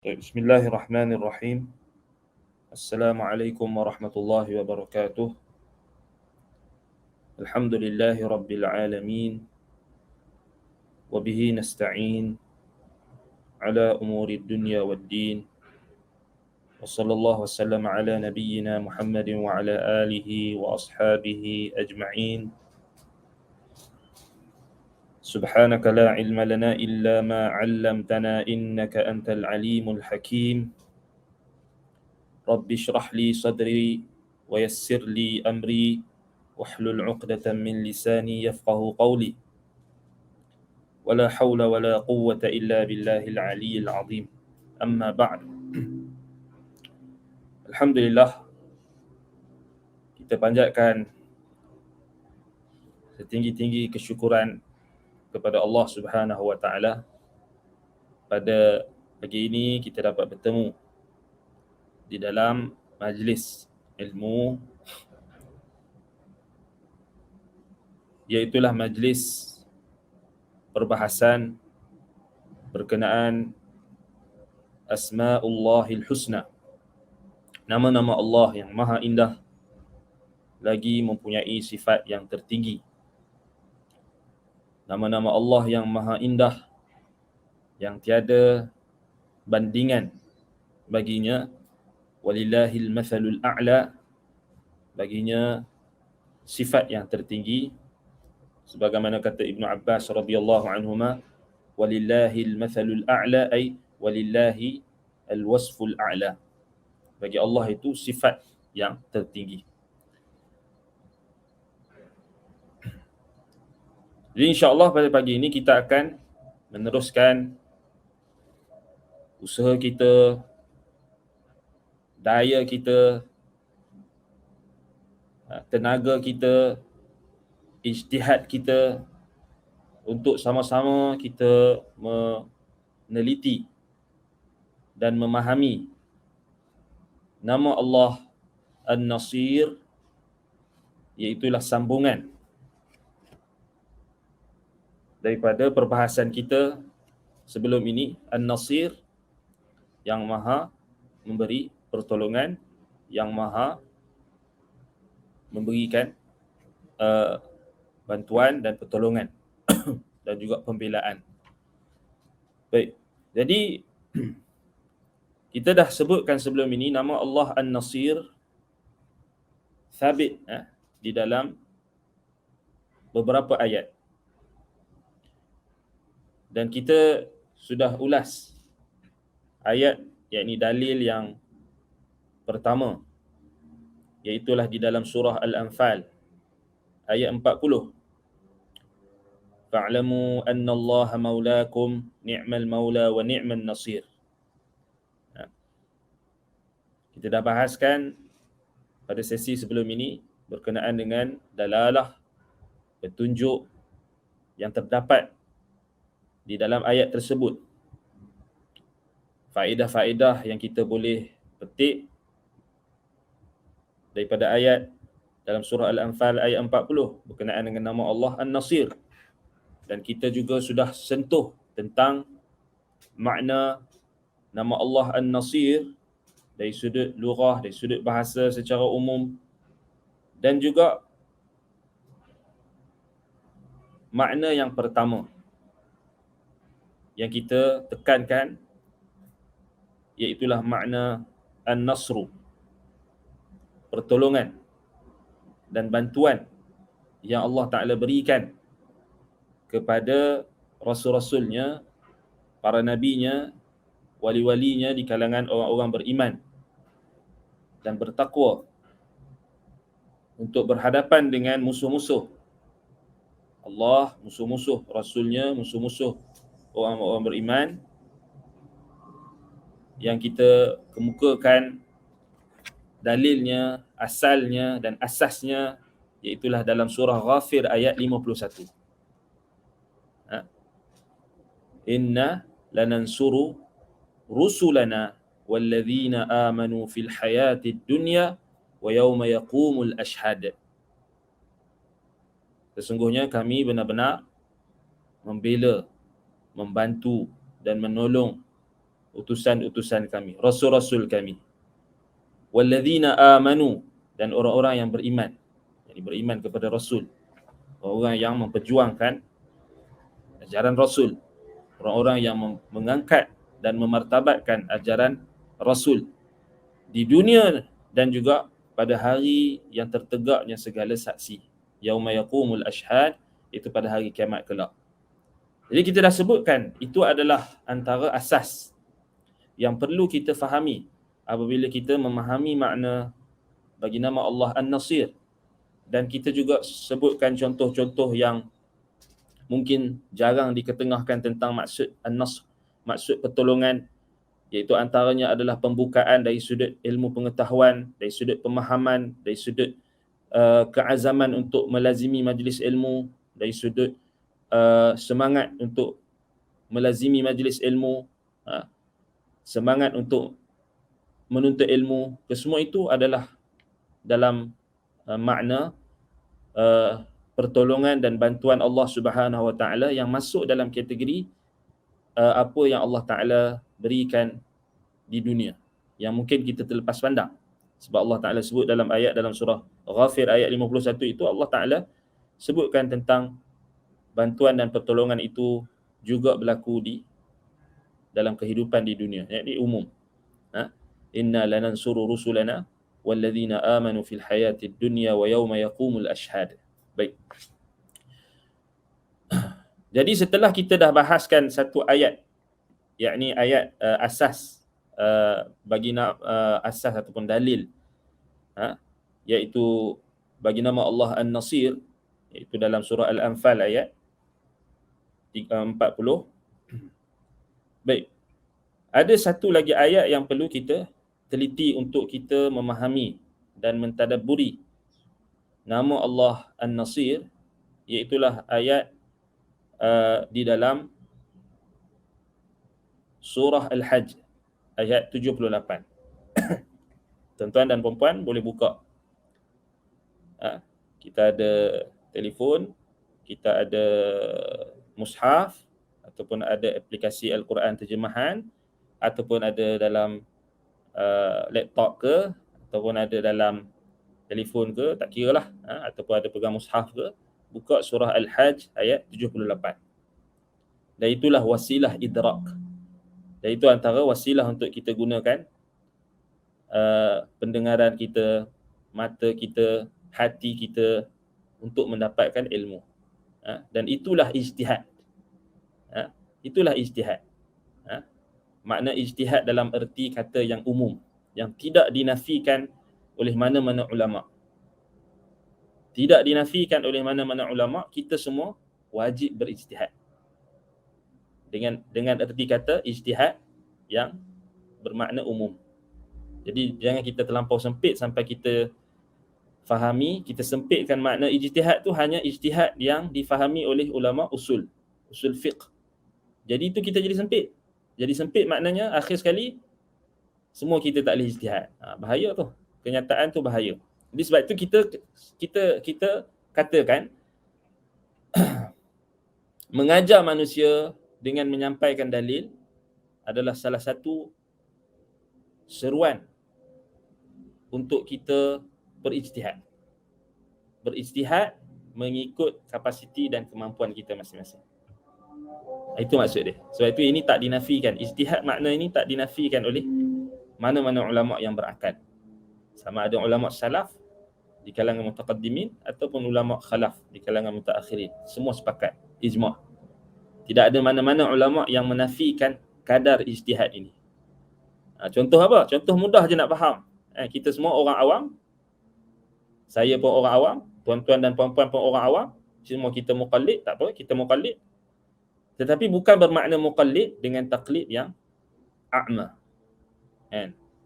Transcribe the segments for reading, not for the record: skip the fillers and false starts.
Bismillahirrahmanirrahim. Assalamualaikum warahmatullahi wabarakatuh. Alhamdulillahi rabbil alamin. Wa bihi nasta'in ala umuri dunya waddin. Wa sallallahu wasallam ala nabiyyina Muhammadin wa ala alihi wa ashabihi ajma'in. Subhanaka la ilma lana illa ma 'allamtana innaka antal alimul hakim. Rabbi shrah li sadri wa yassir li amri wahlul 'uqdatam min lisani yafqahu qawli. Wala haula wala quwwata illa billahil aliyyil azim. Amma ba'd. Alhamdulillah, kita panjatkan setinggi-tinggi kesyukuran kepada Allah Subhanahu wa taala. Pada pagi ini kita dapat bertemu di dalam majlis ilmu, iaitulah majlis perbahasan berkenaan Asma'ullahil Husna, nama-nama Allah yang maha indah lagi mempunyai sifat yang tertinggi. Nama-nama Allah yang maha indah, yang tiada bandingan baginya. Walillahil mathalul a'la, baginya sifat yang tertinggi. Sebagaimana kata Ibnu Abbas radhiyallahu anhuma, walillahil mathalul a'la ay walillahi alwasful a'la. Bagi Allah itu sifat yang tertinggi. Jadi insya-Allah pada pagi ini kita akan meneruskan usaha kita, daya kita, tenaga kita, ijtihad kita untuk sama-sama kita meneliti dan memahami nama Allah An-Nasir, iaitulah sambungan daripada perbahasan kita sebelum ini. An-Nasir, yang maha memberi pertolongan, yang maha memberikan bantuan dan pertolongan dan juga pembelaan. Baik, jadi kita dah sebutkan sebelum ini nama Allah An-Nasir sabit di dalam beberapa ayat. Dan kita sudah ulas ayat, yakni dalil yang pertama, iaitulah di dalam surah Al-Anfal ayat 40. Fa'lamu anna Allah maulakum ni'mal maula wa ni'man nasir. Kita dah bahaskan pada sesi sebelum ini berkenaan dengan dalalah, petunjuk yang terdapat di dalam ayat tersebut. Faedah-faedah yang kita boleh petik daripada ayat dalam surah Al-Anfal ayat 40 berkenaan dengan nama Allah An-Nasir. Dan kita juga sudah sentuh tentang makna nama Allah An-Nasir dari sudut lughah, dari sudut bahasa secara umum, dan juga makna yang pertama yang kita tekankan, iaitulah makna An-Nasru, pertolongan dan bantuan yang Allah Ta'ala berikan kepada rasul-rasulnya, para nabinya, wali-walinya di kalangan orang-orang beriman dan bertakwa untuk berhadapan dengan musuh-musuh Allah, musuh-musuh rasulnya, musuh-musuh orang-orang beriman, yang kita kemukakan dalilnya, asalnya dan asasnya, iaitulah dalam surah Ghafir ayat 51. Inna lanansuru rusulana walladzina amanu fil hayatid dunya wa yawma yaqumul ashhad. Sesungguhnya kami benar-benar membela, membantu dan menolong utusan-utusan kami, rasul-rasul kami. Walladzina amanu, dan orang-orang yang beriman. Jadi beriman kepada rasul, orang-orang yang memperjuangkan ajaran rasul, orang-orang yang mengangkat dan memartabatkan ajaran rasul di dunia dan juga pada hari yang tertegaknya segala saksi, yauma yaqumul ashhad, itu pada hari kiamat kelak. Jadi kita dah sebutkan itu adalah antara asas yang perlu kita fahami apabila kita memahami makna bagi nama Allah An-Nasir. Dan kita juga sebutkan contoh-contoh yang mungkin jarang diketengahkan tentang maksud An-Nasr, maksud pertolongan, iaitu antaranya adalah pembukaan dari sudut ilmu pengetahuan, dari sudut pemahaman, dari sudut keazaman untuk melazimi majlis ilmu, dari sudut semangat untuk melazimi majlis ilmu, semangat untuk menuntut ilmu. Kesemua itu adalah dalam makna pertolongan dan bantuan Allah Subhanahu Wa Taala yang masuk dalam kategori apa yang Allah Taala berikan di dunia yang mungkin kita terlepas pandang. Sebab Allah Taala sebut dalam ayat dalam surah Ghafir ayat 51 itu, Allah Taala sebutkan tentang bantuan dan pertolongan itu juga berlaku di dalam kehidupan di dunia, yakni umum. Inna lanansuru rusulana walladzina amanu fil hayatid dunya wa yawma yaqumul ashhad. Baik. Jadi setelah kita dah bahaskan satu ayat, yakni ayat asas bagi asas ataupun dalil, iaitu bagi nama Allah An-Nasir, iaitu dalam surah Al-Anfal ayat 40. Baik. Ada satu lagi ayat yang perlu kita teliti untuk kita memahami dan mentadabburi nama Allah An-Nasir, iaitulah ayat di dalam surah Al-Hajj ayat 78. Tuan-tuan dan puan-puan boleh buka. Kita ada telefon, kita ada mushaf, ataupun ada aplikasi Al-Quran terjemahan, ataupun ada dalam laptop ke, ataupun ada dalam telefon ke, tak kira lah, ataupun ada pegang mushaf ke, buka surah Al-Hajj ayat 78. Dan itulah wasilah idrak. Dan itu antara wasilah untuk kita gunakan pendengaran kita, mata kita, hati kita untuk mendapatkan ilmu. Dan itulah ijtihad. Itulah ijtihad. Makna ijtihad dalam erti kata yang umum, yang tidak dinafikan oleh mana-mana ulama. Tidak dinafikan oleh mana-mana ulama, kita semua wajib berijtihad. Dengan erti kata ijtihad yang bermakna umum. Jadi jangan kita terlampau sempit sampai kita fahami, kita sempitkan makna ijtihad tu hanya ijtihad yang difahami oleh ulama usul fiqh. Jadi itu kita jadi sempit. Jadi sempit maknanya akhir sekali semua kita tak boleh ijtihad. Bahaya tu. Kenyataan tu bahaya. Jadi sebab itu kita katakan mengajar manusia dengan menyampaikan dalil adalah salah satu seruan untuk kita berijtihad. Berijtihad mengikut kapasiti dan kemampuan kita masing-masing. Itu maksud dia. Sebab itu ini tak dinafikan. Ijtihad makna ini tak dinafikan oleh mana-mana ulama yang berakal. Sama ada ulama salaf di kalangan mutaqaddimin ataupun ulama khalaf di kalangan mutaakhirin. Semua sepakat, ijma'. Tidak ada mana-mana ulama yang menafikan kadar ijtihad ini. Contoh apa? Contoh mudah je nak faham. Kita semua orang awam. Saya pun orang awam, tuan-tuan dan puan-puan pun orang awam. Semua kita muqallid, tak apa, kita muqallid. Tetapi bukan bermakna muqallid dengan taklid yang a'ma.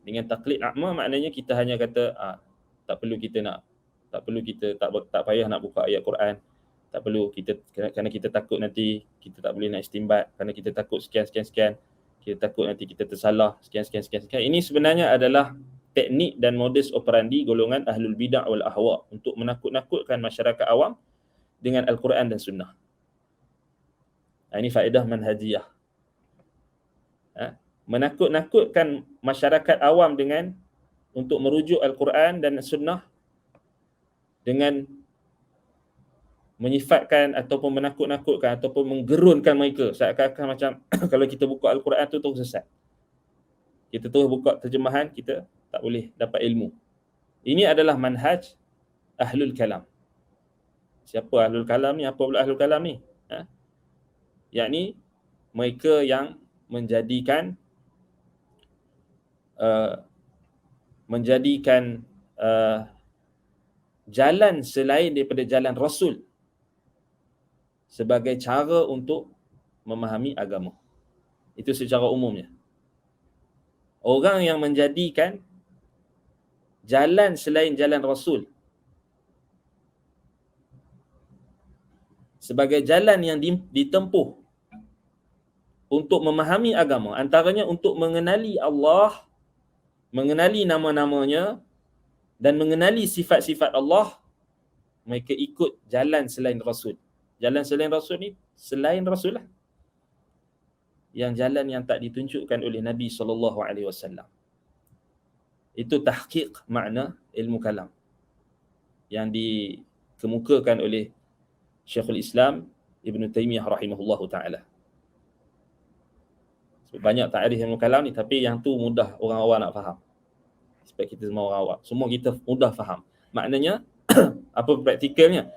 Dengan taklid a'ma maknanya kita hanya kata tak perlu kita tak payah nak buka ayat Quran. Tak perlu kita, kerana kita takut nanti kita tak boleh nak istinbat, kerana kita takut sekian. Kita takut nanti kita tersalah sekian. Ini sebenarnya adalah teknik dan modus operandi golongan ahlul bidah wal ahwa untuk menakut-nakutkan masyarakat awam dengan Al-Quran dan Sunnah. Ini faedah manhajiyah. menakut-nakutkan masyarakat awam dengan untuk merujuk Al-Quran dan Sunnah, dengan menyifatkan ataupun menakut-nakutkan ataupun menggerunkan mereka seakan-akan macam kalau kita buka Al-Quran tu terus sesat. Kita terus buka terjemahan, kita tak boleh dapat ilmu. Ini adalah manhaj Ahlul Kalam. Siapa Ahlul Kalam ni? Apa pula Ahlul Kalam ni? Yakni mereka yang menjadikan jalan selain daripada jalan Rasul sebagai cara untuk memahami agama. Itu secara umumnya. Orang yang menjadikan jalan selain jalan Rasul sebagai jalan yang ditempuh untuk memahami agama, antaranya untuk mengenali Allah, mengenali nama-namanya dan mengenali sifat-sifat Allah, mereka ikut jalan selain Rasul. Jalan selain Rasul ni selain Rasul lah. Yang jalan yang tak ditunjukkan oleh Nabi SAW. Itu tahqiq makna ilmu kalam yang dikemukakan oleh Syekhul Islam Ibn Taymiyah rahimahullahu ta'ala. Banyak takrif ilmu kalam ni, tapi yang tu mudah orang awam nak faham. Sebab kita semua orang awam, semua kita mudah faham. Maknanya apa praktikalnya?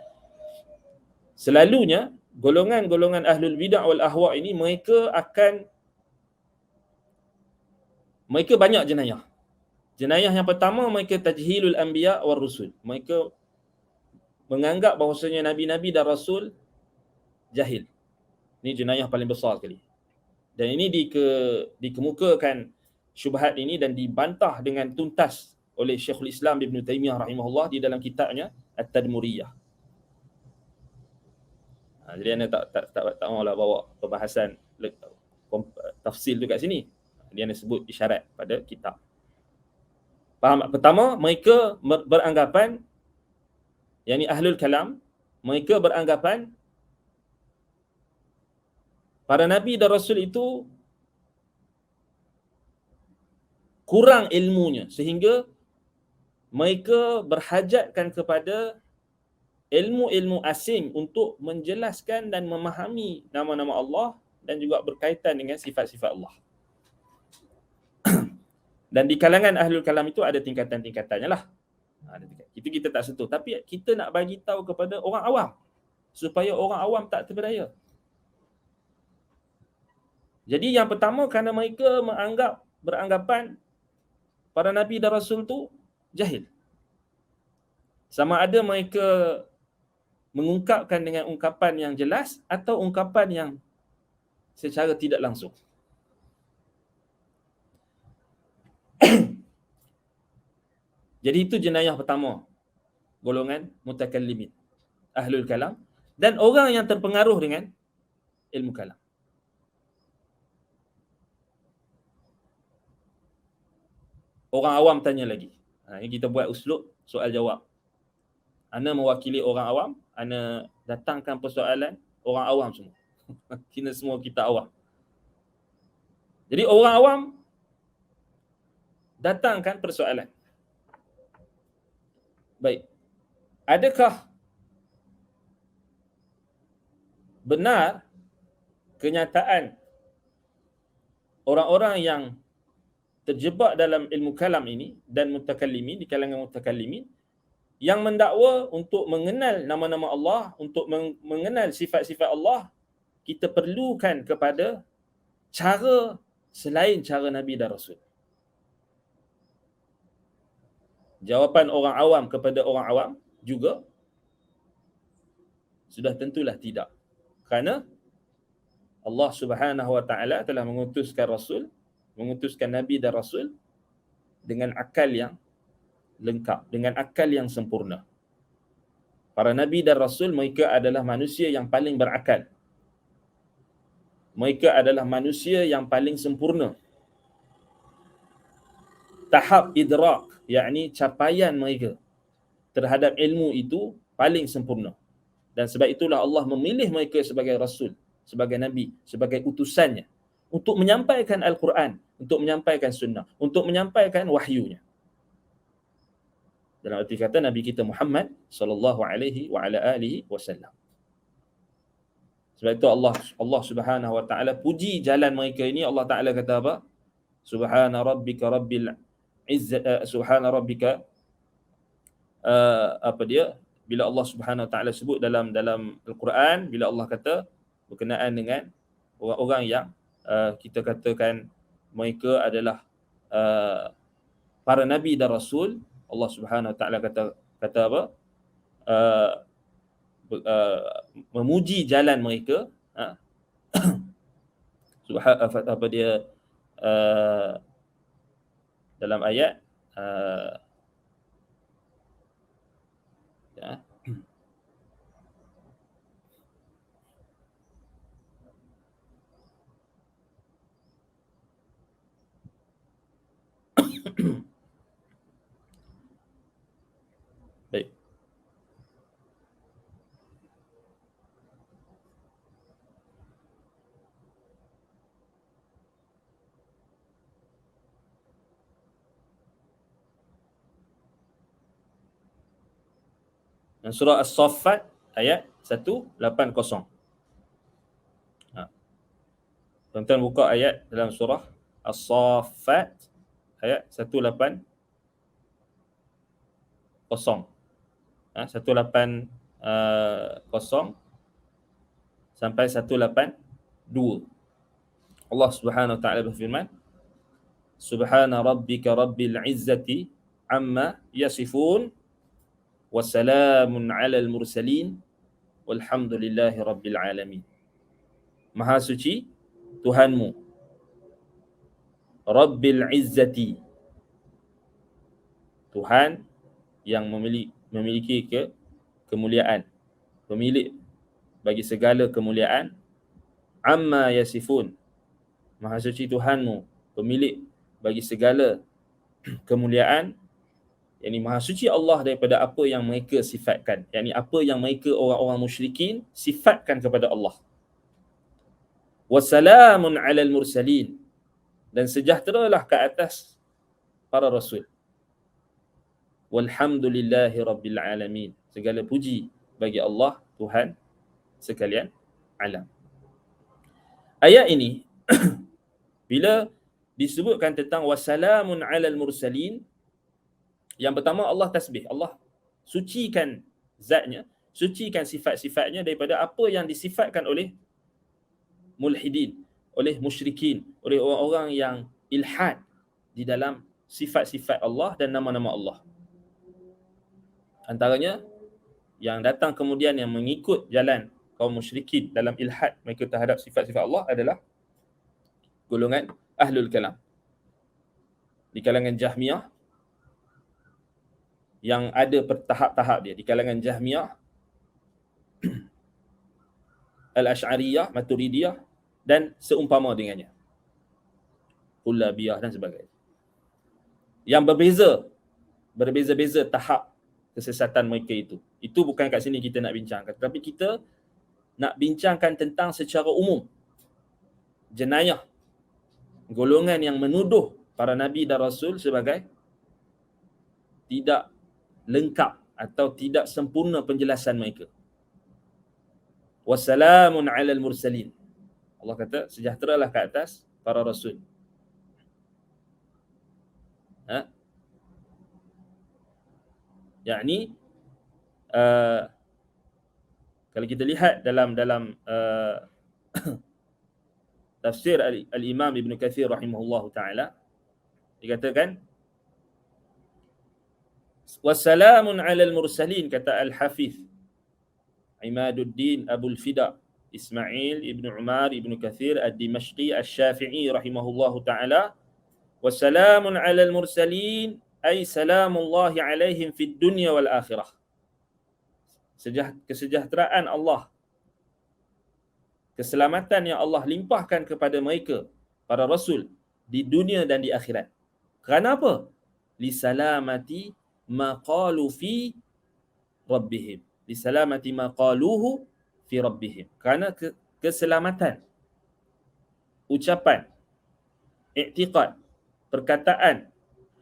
Selalunya golongan-golongan ahlul bidah wal ahwa ini mereka banyak jenayah. Jenayah yang pertama, mereka tajhilul anbiya war rusul. Mereka menganggap bahawasanya nabi-nabi dan rasul jahil. Ini jenayah paling besar sekali. Dan ini dikemukakan syubhat ini dan dibantah dengan tuntas oleh Syekhul Islam Ibn Taymiyah rahimahullah di dalam kitabnya At-Tadmuriyah. Jadi anda tak maulah bawa perbahasan tafsil tu kat sini. Dia anda sebut isyarat pada kitab. Faham? Pertama, mereka beranggapan, yakni Ahlul Kalam, mereka beranggapan para Nabi dan Rasul itu kurang ilmunya sehingga mereka berhajatkan kepada ilmu-ilmu asing untuk menjelaskan dan memahami nama-nama Allah dan juga berkaitan dengan sifat-sifat Allah. Dan di kalangan Ahlul Kalam itu ada tingkatan-tingkatannya lah. Itu kita tak sentuh. Tapi kita nak bagi tahu kepada orang awam supaya orang awam tak terpedaya. Jadi yang pertama, kerana mereka beranggapan para Nabi dan Rasul tu jahil. Sama ada mereka mengungkapkan dengan ungkapan yang jelas atau ungkapan yang secara tidak langsung. Jadi itu jenayah pertama, golongan mutakallimin, Ahlul Kalam, dan orang yang terpengaruh dengan ilmu kalam. Orang awam tanya lagi. Ini kita buat uslub soal jawab. Ana mewakili orang awam, ana datangkan persoalan orang awam semua. Kena semua kita awam. Jadi orang awam datangkan persoalan. Baik. Adakah benar kenyataan orang-orang yang terjebak dalam ilmu kalam ini dan mutakallimin, di kalangan mutakallimin, yang mendakwa untuk mengenal nama-nama Allah, untuk mengenal sifat-sifat Allah, kita perlukan kepada cara selain cara Nabi dan Rasul? Jawapan orang awam kepada orang awam juga sudah tentulah tidak. Kerana Allah Subhanahu Wa Taala telah mengutuskan Rasul, mengutuskan Nabi dan Rasul dengan akal yang lengkap, dengan akal yang sempurna. Para Nabi dan Rasul, mereka adalah manusia yang paling berakal. Mereka adalah manusia yang paling sempurna. Tahap idrak, yakni capaian mereka terhadap ilmu itu paling sempurna. Dan sebab itulah Allah memilih mereka sebagai Rasul, sebagai Nabi, sebagai utusannya, untuk menyampaikan Al-Quran, untuk menyampaikan sunnah, untuk menyampaikan wahyunya. Dalam arti kata Nabi kita Muhammad sallallahu alaihi wa ala alihi wasallam. Sebab itu Allah Subhanahu wa taala puji jalan mereka ini. Allah Taala kata apa? Subhana rabbika rabbil izzati subhana rabbika apa dia? Bila Allah Subhanahu wa taala sebut dalam Al-Quran, bila Allah kata berkenaan dengan orang-orang yang kita katakan mereka adalah para nabi dan rasul, Allah Subhanahu wa taala kata apa? Memuji jalan mereka, apa dia dalam ayat ya. Baik. Dan surah As-Saffat ayat 180. Tuan-tuan buka ayat dalam surah As-Saffat ayat 180. 180 sampai 182. Allah Subhanahu wa taala berfirman, Subhana rabbika rabbil izzati amma yasifun wa salamun 'alal mursalin walhamdulillahi rabbil alamin. Maha suci Tuhanmu, Rabbil izzati, Tuhan yang memiliki kemuliaan, pemilik bagi segala kemuliaan. Amma yasifun, Maha suci Tuhanmu, pemilik bagi segala kemuliaan, yakni maha suci Allah daripada apa yang mereka sifatkan, yakni apa yang mereka orang-orang musyrikin sifatkan kepada Allah. Wassalamun 'alal mursalin, dan sejahteralah ke atas para rasul. Walhamdulillahi rabbil alamin, segala puji bagi Allah Tuhan sekalian alam. Ayat ini bila disebutkan tentang wassalamun 'alal mursalin, yang pertama Allah tasbih, Allah sucikan zatnya, sucikan sifat-sifatnya daripada apa yang disifatkan oleh mulhidin, oleh musyrikin, oleh orang-orang yang ilhad di dalam sifat-sifat Allah dan nama-nama Allah. Antaranya yang datang kemudian yang mengikut jalan kaum musyrikin dalam ilhad mereka terhadap sifat-sifat Allah adalah golongan Ahlul Kalam. Di kalangan Jahmiyah, yang ada bertahap-tahap dia. Di kalangan Jahmiyah, Al-Ash'ariyah, Maturidiyah dan seumpama dengannya, Kullabiyah dan sebagainya. Yang berbeza-beza tahap kesesatan mereka itu. Itu bukan kat sini kita nak bincangkan, tetapi kita nak bincangkan tentang secara umum jenayah golongan yang menuduh para nabi dan rasul sebagai tidak lengkap atau tidak sempurna penjelasan mereka. Wassalamun 'alal mursalin, Allah kata sejahteralah ke atas para rasul. Yakni kalau kita lihat dalam tafsir al-Imam Ibn Kathir rahimahullahu taala, dikatakan wassalamun 'alal mursalin, kata Al-Hafiz Imaduddin Abul Fida Ismail Ibn Umar Ibn Kathir Ad-Dimashqi Asy-Syafi'i rahimahullahu taala, wassalamun 'alal mursalin ay salamullahi 'alaihim fid dunya wal akhirah. Kesejahteraan Allah, keselamatan yang Allah limpahkan kepada mereka para rasul di dunia dan di akhirat. Kerana apa? Li salamati ma qalu fi rabbihim. Li salamati ma qaluhu fi rabbihim. Kerana keselamatan ucapan, i'tiqad, perkataan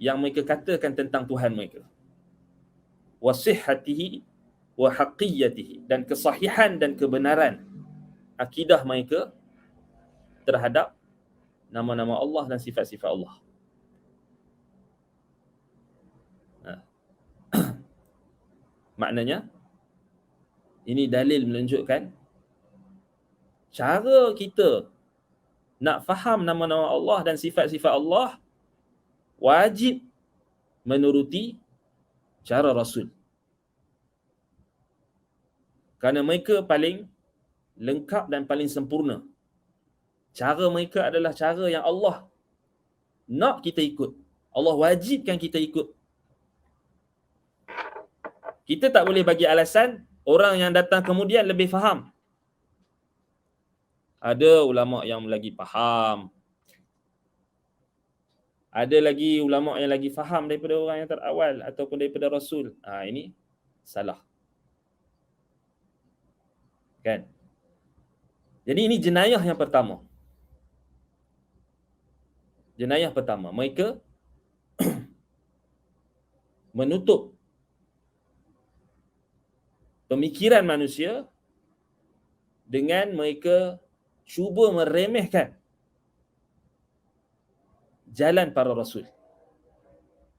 yang mereka katakan tentang Tuhan mereka. Wa sihhatihi wa haqiyyatihi, dan kesahihan dan kebenaran akidah mereka terhadap nama-nama Allah dan sifat-sifat Allah. Maknanya ini dalil menunjukkan cara kita nak faham nama-nama Allah dan sifat-sifat Allah wajib menuruti cara Rasul. Kerana mereka paling lengkap dan paling sempurna. Cara mereka adalah cara yang Allah nak kita ikut. Allah wajibkan kita ikut. Kita tak boleh bagi alasan orang yang datang kemudian lebih faham. Ada ulama yang lagi faham. Ada lagi ulama yang lagi faham daripada orang yang terawal ataupun daripada Rasul. Ini salah. Kan? Jadi ini jenayah yang pertama. Jenayah pertama, mereka menutup pemikiran manusia dengan mereka cuba meremehkan jalan para rasul.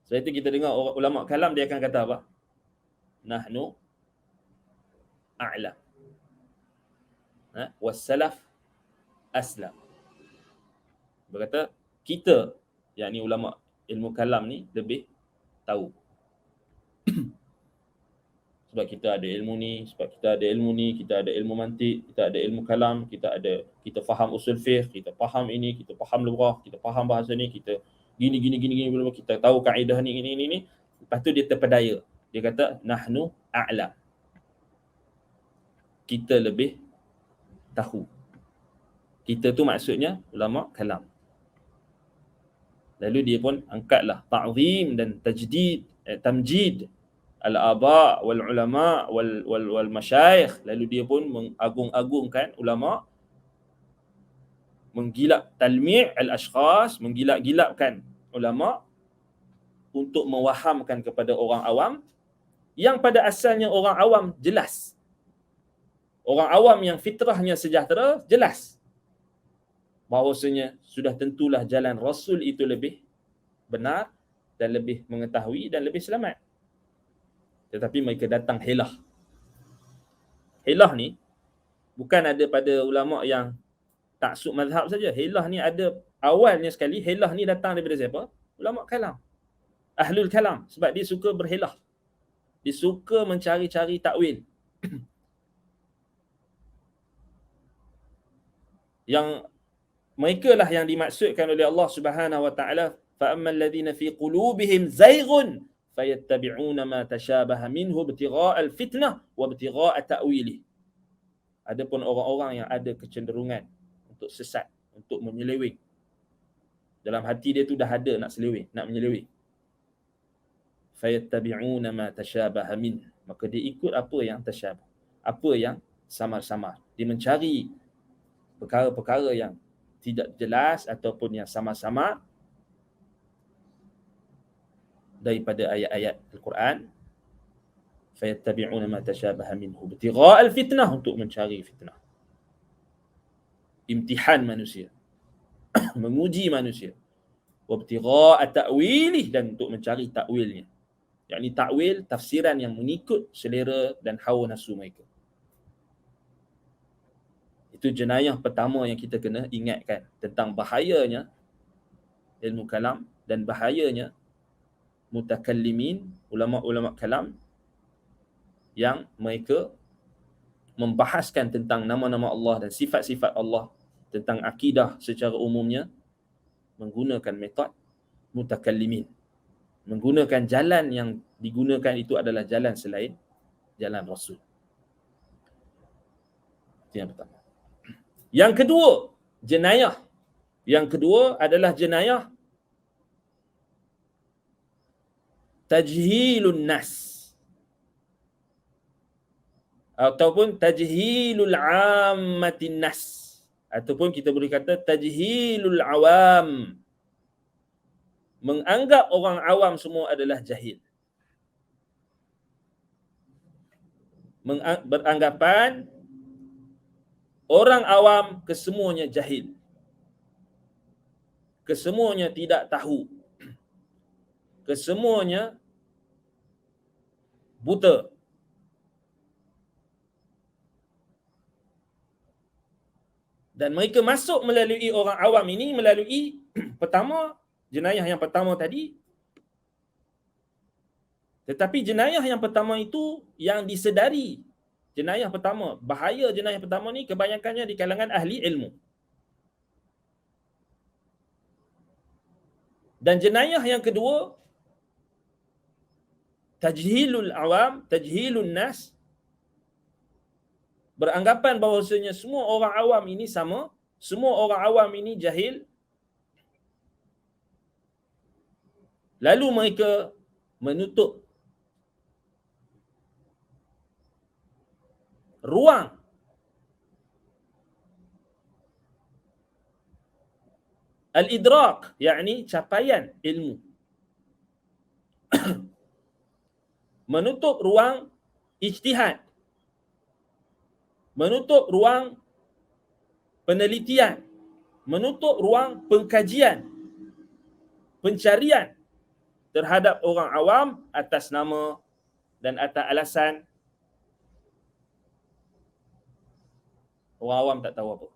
Sebab itu kita dengar ulama kalam dia akan kata apa? Nahnu a'lam. Was-salaf aslam. Berkata kita, yakni ulama ilmu kalam ni lebih tahu. Sebab kita ada ilmu ni, kita ada ilmu mantik, kita ada ilmu kalam, kita faham usul fiqh, kita faham ini, kita faham lugah, kita faham bahasa ni, kita gini, kita tahu kaedah ni. Lepas tu dia terpedaya. Dia kata nahnu a'lam. Kita lebih tahu. Kita tu maksudnya ulama kalam. Lalu dia pun angkatlah ta'zim dan tamjid al-aba wal ulama wal masyayikh. Lalu dia pun mengagung-agungkan ulama, menggilap talmi' al-ashkhas, menggilap-gilapkan ulama untuk mewahamkan kepada orang awam yang pada asalnya orang awam jelas. Orang awam yang fitrahnya sejahtera jelas bahawasanya sudah tentulah jalan Rasul itu lebih benar dan lebih mengetahui dan lebih selamat. Tetapi mereka datang hilah. Hilah ni bukan ada pada ulama yang taksub mazhab saja. Hilah ni ada awalnya sekali. Hilah ni datang daripada siapa? Ulama kalam. Ahlul kalam. Sebab dia suka berhilah. Dia suka mencari-cari takwil. Yang mereka lah yang dimaksudkan oleh Allah Subhanahu wa taala, fa ammal ladzina fi qulubihim zayghun fayattabi'una ma tashabaha minhu ibtigha'al fitnah wa ibtigha'a ta'wilih. Adapun orang-orang yang ada kecenderungan untuk sesat, untuk menyeleweng, dalam hati dia tu dah ada nak seleweng, nak menyeleweng, fayattabi'una ma tashabaha min, maka dia ikut apa yang tasyabah, apa yang samar-samar. Dia mencari perkara-perkara yang tidak jelas ataupun yang sama-sama daripada ayat-ayat Al-Quran. Fayattabi'una ma tashabaha minhu ibtigha'al fitnah, untuk mencari fitnah, imtihan manusia, menguji manusia, wa ibtigha'a ta'wilih, dan untuk mencari takwilnya, yakni takwil tafsiran yang mengikut selera dan hawa nafsu mereka. Itu jenayah pertama yang kita kena ingatkan tentang bahayanya ilmu kalam dan bahayanya mutakallimin, ulama-ulama kalam yang mereka membahaskan tentang nama-nama Allah dan sifat-sifat Allah, tentang akidah secara umumnya, menggunakan metod mutakallimin, menggunakan jalan yang digunakan itu adalah jalan selain jalan Rasul. Itu yang pertama. Yang kedua, jenayah. Yang kedua adalah jenayah tajhilun nas, ataupun tajhilul ammatin nas, Ataupun kita boleh kata tajhilul awam, menganggap orang awam semua adalah jahil. Beranggapan orang awam kesemuanya jahil, kesemuanya tidak tahu, kesemuanya buta. Dan mereka masuk melalui orang awam ini melalui pertama, jenayah yang pertama tadi. Tetapi jenayah yang pertama itu yang disedari. Jenayah pertama, bahaya jenayah pertama ni kebanyakannya di kalangan ahli ilmu. Dan jenayah yang kedua, tajhilul awam, tajhilun nas, beranggapan bahawasanya semua orang awam ini sama, semua orang awam ini jahil. Lalu mereka menutup ruang al-idrak, yakni capaian ilmu. Menutup ruang ijtihad, menutup ruang penelitian, menutup ruang pengkajian, pencarian terhadap orang awam atas nama dan atas alasan orang awam tak tahu apa.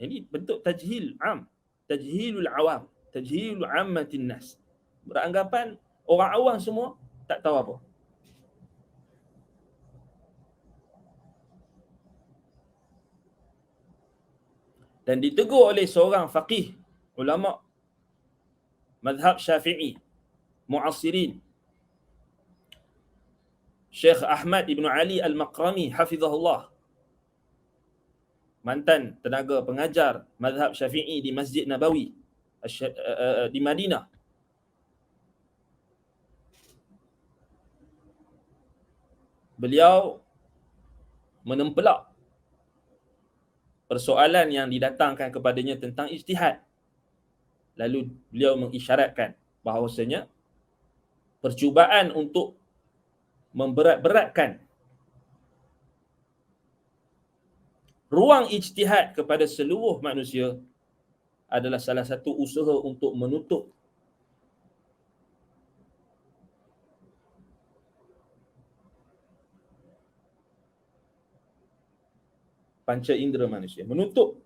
Ini bentuk tajhil am, tajhilul awam, tajhilul ammatin nas. Beranggapan orang awam semua tak tahu apa. Dan ditegur oleh seorang faqih, ulama mazhab Syafi'i, mu'assirin, Syekh Ahmad Ibn Ali Al-Maqrami hafizahullah, mantan tenaga pengajar mazhab Syafi'i di Masjid Nabawi di Madinah. Beliau menempelak persoalan yang didatangkan kepadanya tentang ijtihad. Lalu beliau mengisyaratkan bahawasanya percubaan untuk memberat-beratkan ruang ijtihad kepada seluruh manusia adalah salah satu usaha untuk menutup panca indera manusia, menutup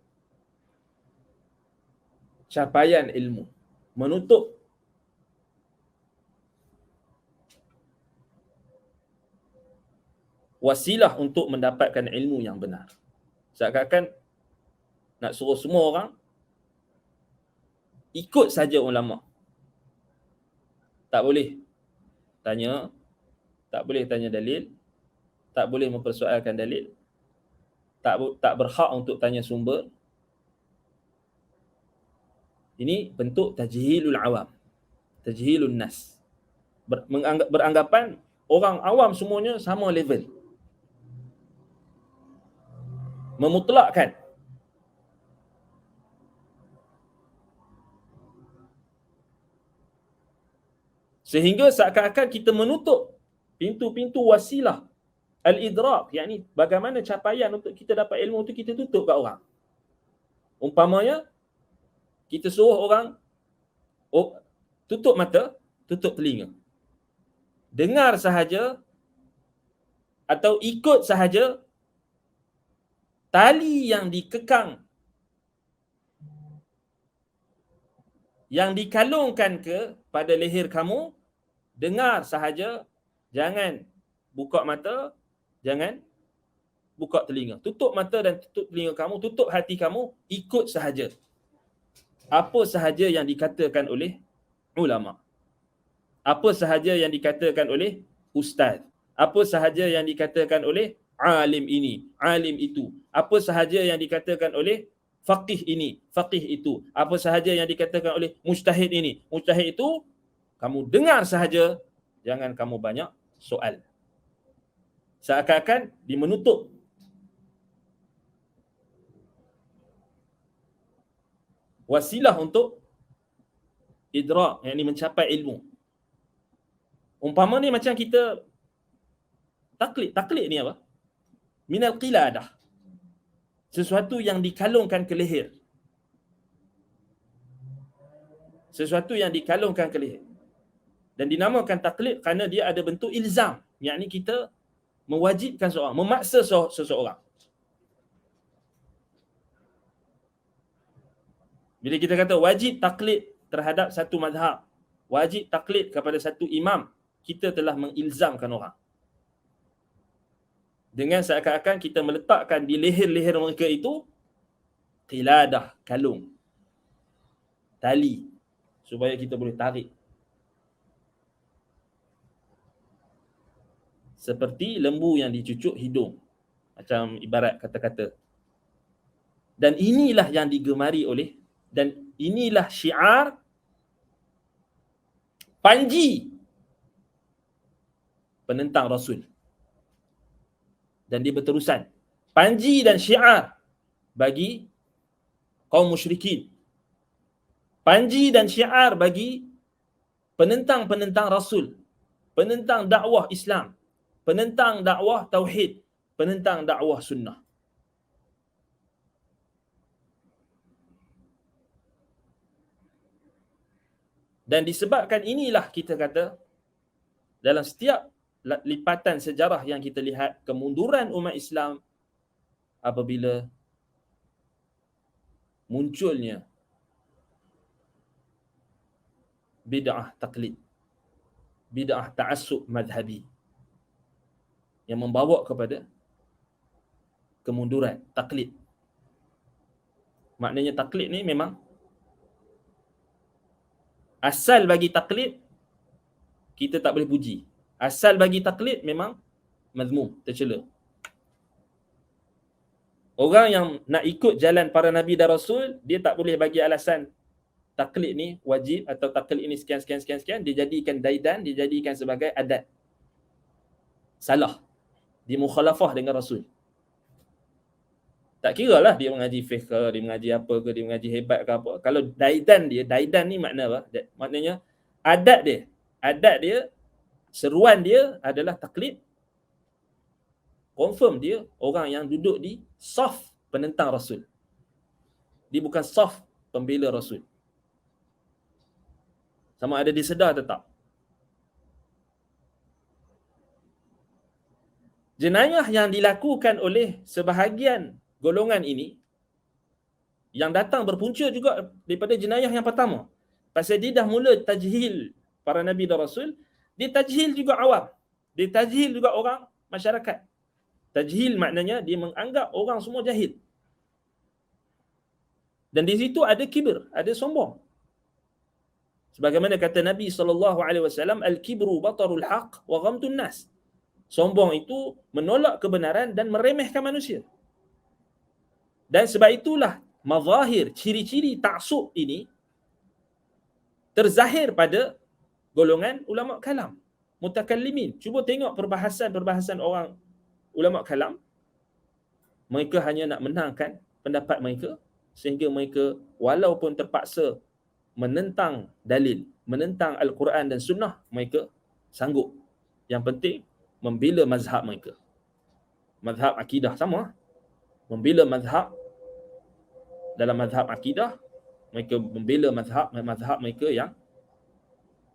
capaian ilmu, menutup wasilah untuk mendapatkan ilmu yang benar. Seakan-akan nak suruh semua orang ikut saja ulama. Tak boleh tanya, tak boleh tanya dalil, tak boleh mempersoalkan dalil, tak berhak untuk tanya sumber. Ini bentuk tajhilul awam, tajhilun nas. Beranggapan orang awam semuanya sama level. Memutlakkan. Sehingga seakan-akan kita menutup pintu-pintu wasilah al-idrak, yakni bagaimana capaian untuk kita dapat ilmu tu kita tutup kat orang. Umpamanya kita suruh orang tutup mata, tutup telinga, dengar sahaja atau ikut sahaja tali yang dikekang, yang dikalungkan ke pada leher kamu, dengar sahaja, jangan buka mata, jangan buka telinga. Tutup mata dan tutup telinga kamu, tutup hati kamu, ikut sahaja apa sahaja yang dikatakan oleh ulama, apa sahaja yang dikatakan oleh ustaz, apa sahaja yang dikatakan oleh alim ini, alim itu, apa sahaja yang dikatakan oleh faqih ini, faqih itu, apa sahaja yang dikatakan oleh mujtahid ini, mujtahid itu, kamu dengar sahaja, jangan kamu banyak soal. Seakan-akan menutup wasilah untuk idrak, yang ini mencapai ilmu. Umpama ni macam kita taklid. Taklid ni apa? Minal qiladah. Sesuatu yang dikalungkan ke leher. Sesuatu yang dikalungkan ke leher. Dan dinamakan taklid kerana dia ada bentuk ilzam. Yang ni kita mewajibkan seseorang, memaksa seseorang. Bila kita kata wajib taklid terhadap satu mazhab, wajib taklid kepada satu imam, kita telah mengilzamkan orang. Dengan seakan-akan kita meletakkan di leher-leher mereka itu qiladah, kalung, tali, supaya kita boleh tarik. Seperti lembu yang dicucuk hidung. Macam ibarat kata-kata. Dan inilah yang digemari oleh, dan inilah syiar panji penentang Rasul. Dan dia berterusan. Panji dan syiar bagi kaum musyrikin. Panji dan syiar bagi penentang-penentang Rasul. Penentang dakwah Islam. Penentang dakwah Tauhid. Penentang dakwah Sunnah. Dan disebabkan inilah kita kata, dalam setiap lipatan sejarah yang kita lihat, kemunduran umat Islam apabila munculnya bid'ah taklid, bid'ah ta'assub madhabi, yang membawa kepada kemunduran taklid. Maknanya taklid ni memang asal bagi taklid kita tak boleh puji. Asal bagi taklid memang mazmum, tercela. Orang yang nak ikut jalan para nabi dan rasul, dia tak boleh bagi alasan taklid ni wajib atau taklid ni sekian. Dia jadikan daidan, dia jadikan sebagai adat. Salah. Dia mukhalafah dengan rasul. Tak kira lah dia mengaji fiqh ke, dia mengaji apa ke, dia mengaji hebat ke apa. Kalau daidan ni makna apa? Maknanya adat dia, seruan dia adalah taklid. Confirm dia orang yang duduk di saf penentang Rasul. Dia bukan saf pembela Rasul. Sama ada dia sedar atau tak. Jenayah yang dilakukan oleh sebahagian golongan ini, yang datang berpunca juga daripada jenayah yang pertama. Pasal dia dah mula tajhil para nabi dan rasul, dia tajhil juga awam. Dia tajhil juga orang masyarakat. Tajhil maknanya dia menganggap orang semua jahil. Dan di situ ada kibir, ada sombong. Sebagaimana kata Nabi SAW, al-kibru batarul haq wa ghamtun nas. Sombong itu menolak kebenaran dan meremehkan manusia. Dan sebab itulah mazahir, ciri-ciri ta'assub ini terzahir pada golongan ulama kalam, mutakallimin. Cuba tengok perbahasan orang ulama kalam. Mereka hanya nak menangkan pendapat mereka, sehingga mereka walaupun terpaksa menentang dalil, menentang Al-Quran dan Sunnah, mereka sanggup. Yang penting membela mazhab mereka. Mazhab akidah sama. Membela mazhab, dalam mazhab akidah, mereka membela mazhab mereka yang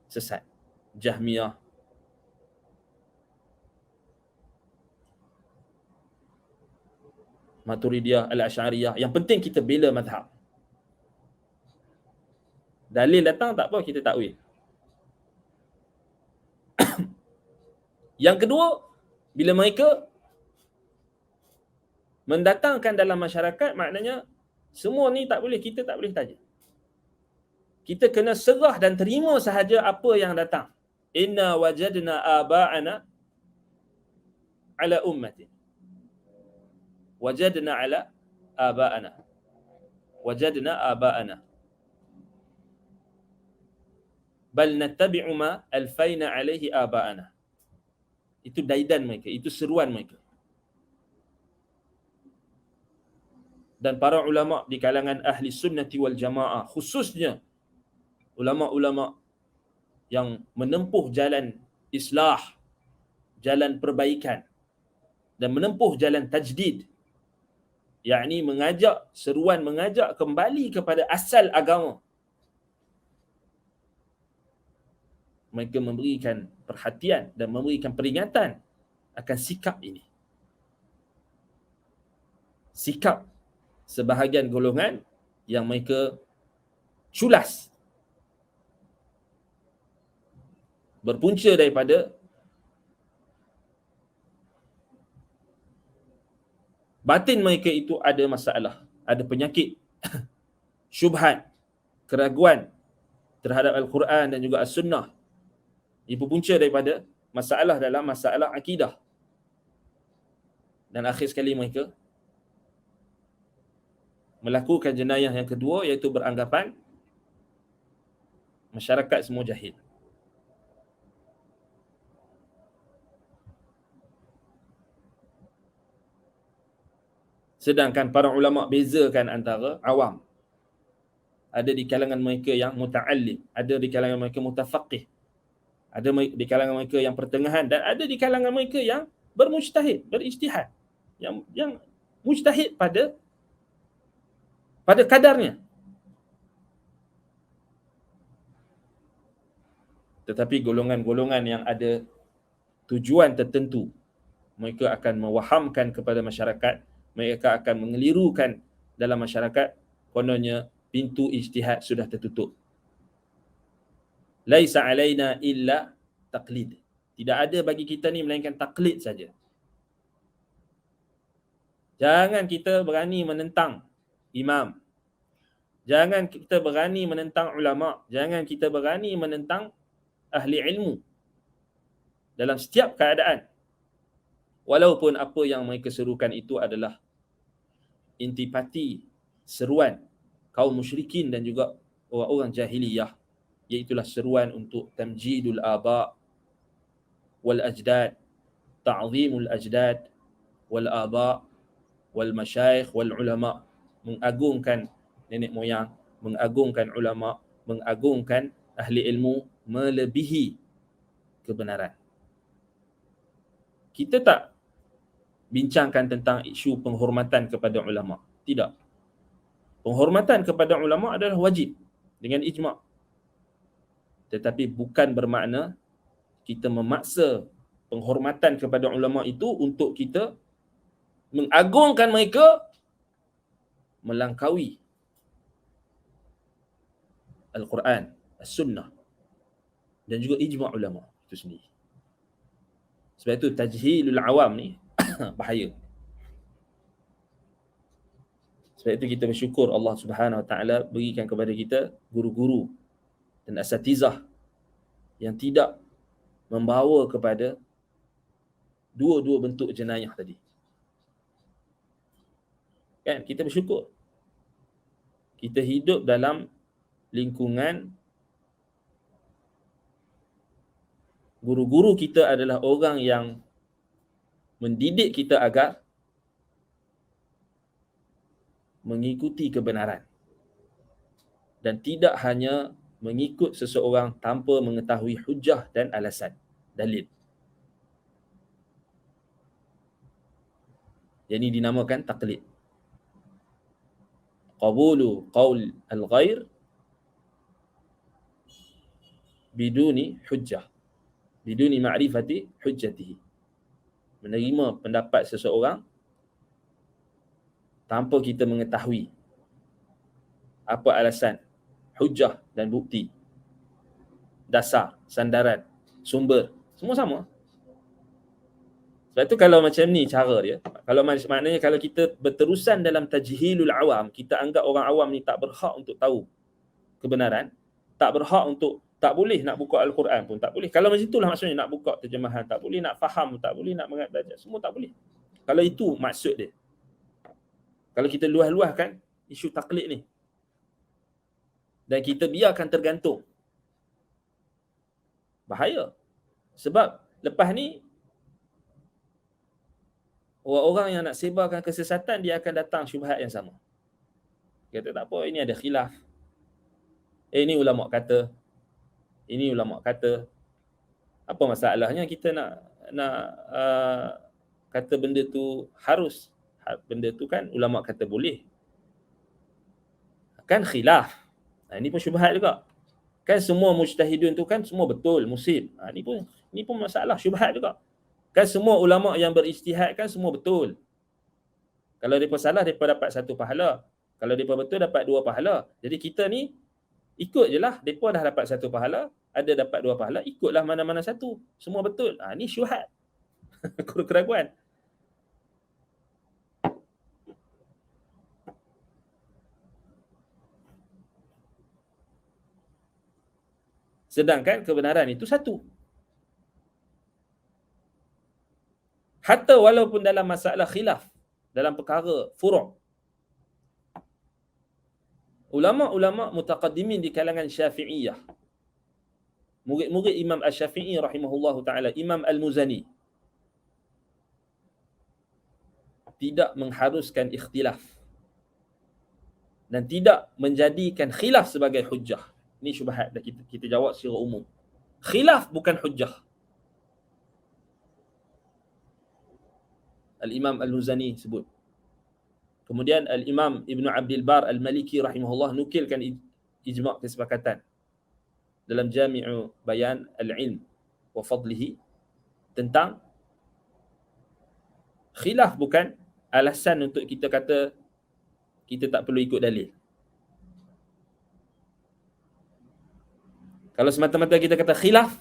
sesat. Jahmiyah, Maturidiyah, Al-Asy'ariyah. Yang penting kita bela mazhab. Dalil datang tak apa, kita takwil. Yang kedua, bila mereka mendatangkan dalam masyarakat, maknanya semua ni tak boleh, kita tak boleh taja. Kita kena serah dan terima sahaja apa yang datang. Inna wajadna aba'ana ala ummatin. Wajadna ala aba'ana. Wajadna aba'ana. Bal nattabi'u ma alfayna alaihi aba'ana. Itu daidan mereka, itu seruan mereka. dan para ulama di kalangan ahli sunnati wal jamaah, khususnya ulama-ulama yang menempuh jalan islah, jalan perbaikan dan menempuh jalan tajdid, yakni mengajak kembali kepada asal agama. Mereka memberikan perhatian dan memberikan peringatan akan sikap ini. Sikap sebahagian golongan yang mereka culas, berpunca daripada batin mereka itu ada masalah, ada penyakit, syubhat, keraguan terhadap Al-Quran dan juga As-Sunnah. Ia berpunca daripada masalah dalam masalah akidah. Dan akhir sekali mereka melakukan jenayah yang kedua, iaitu beranggapan masyarakat semua jahil. Sedangkan para ulama bezakan antara awam. Ada di kalangan mereka yang muta'allim, ada di kalangan mereka mutafaqih, ada di kalangan mereka yang pertengahan, dan ada di kalangan mereka yang bermujtahid, berijtihad, yang mujtahid pada kadarnya. Tetapi golongan-golongan yang ada tujuan tertentu, mereka akan mewahamkan kepada masyarakat, mereka akan mengelirukan dalam masyarakat, kononnya pintu ijtihad sudah tertutup. Laisa alaina illa taqlid. Tidak ada bagi kita ni melainkan taklid saja. Jangan kita berani menentang imam. Jangan kita berani menentang ulama. Jangan kita berani menentang ahli ilmu dalam setiap keadaan. Walaupun apa yang mereka serukan itu adalah intipati, seruan kaum musyrikin dan juga orang-orang jahiliyah, iaitulah seruan untuk tamjidul aba wal ajdad, ta'zimul ajdad wal aba wal masyayikh wal ulama, mengagungkan nenek moyang, mengagungkan ulama, mengagungkan ahli ilmu melebihi kebenaran. Kita tak bincangkan tentang isu penghormatan kepada ulama. Tidak. Penghormatan kepada ulama adalah wajib dengan ijma'. Tetapi bukan bermakna kita memaksa penghormatan kepada ulama itu untuk kita mengagungkan mereka melangkaui Al-Quran, As-Sunnah dan juga ijma' ulama itu sendiri. Sebab itu tajhilul awam ni bahaya. Sebab itu kita bersyukur Allah Subhanahu Wa Taala berikan kepada kita guru-guru dan asatizah yang tidak membawa kepada dua-dua bentuk jenayah tadi. Kan kita bersyukur. Kita hidup dalam lingkungan guru-guru kita adalah orang yang mendidik kita agar mengikuti kebenaran dan tidak hanya mengikut seseorang tanpa mengetahui hujah dan alasan, dalil. Yang ini dinamakan taqlid. Qabulu qaul al-ghair biduni hujjah, biduni ma'rifati hujjatihi. Menerima pendapat seseorang tanpa kita mengetahui apa alasan, hujah dan bukti, dasar, sandaran, sumber, semua sama. Sebab tu kalau macam ni cara dia, kalau maknanya kalau kita berterusan dalam tajhilul awam, kita anggap orang awam ni tak berhak untuk tahu kebenaran, tak berhak untuk, tak boleh nak buka Al-Quran pun tak boleh. Kalau macam itulah maksudnya, nak buka terjemahan tak boleh, nak faham tak boleh, nak belajar semua tak boleh. Kalau itu maksud dia. Kalau kita luah-luahkan isu taklid ni dan kita biarkan tergantung, bahaya. Sebab lepas ni orang-orang yang nak sebarkan kesesatan, dia akan datang syubhat yang sama. Kata tak apa, ini ada khilaf. Ini ulama kata, ini ulama kata. Apa masalahnya kita nak kata benda tu harus. Benda tu kan ulama kata boleh. Kan khilaf. Ini pun syubhat juga. Kan semua mujtahidun tu kan semua betul, musib. Ini pun masalah, syubhat juga. Kan semua ulama yang berijtihad kan semua betul. Kalau mereka salah, mereka dapat 1 pahala. Kalau mereka betul, dapat 2 pahala. Jadi kita ni ikut je lah. Mereka dah dapat 1 pahala, ada dapat 2 pahala, ikutlah mana-mana satu. Semua betul. Ni syubhat. Keraguan. Sedangkan kebenaran itu satu. Hatta walaupun dalam masalah khilaf, dalam perkara furu', ulama-ulama mutaqaddimin di kalangan Syafi'iyah, murid-murid Imam Asy-Syafi'i rahimahullahu taala, Imam Al-Muzani, tidak mengharuskan ikhtilaf dan tidak menjadikan khilaf sebagai hujjah. Ini syubhat dah kita jawab secara umum. Khilaf bukan hujjah. Al-Imam Al-Muzani sebut. Kemudian Al-Imam Ibn Abdul Bar Al-Maliki rahimahullah nukilkan ijma' kesepakatan dalam Jami'u Bayan Al-Ilm wa Fadlihi tentang khilaf bukan alasan untuk kita kata kita tak perlu ikut dalil. Kalau semata-mata kita kata khilaf,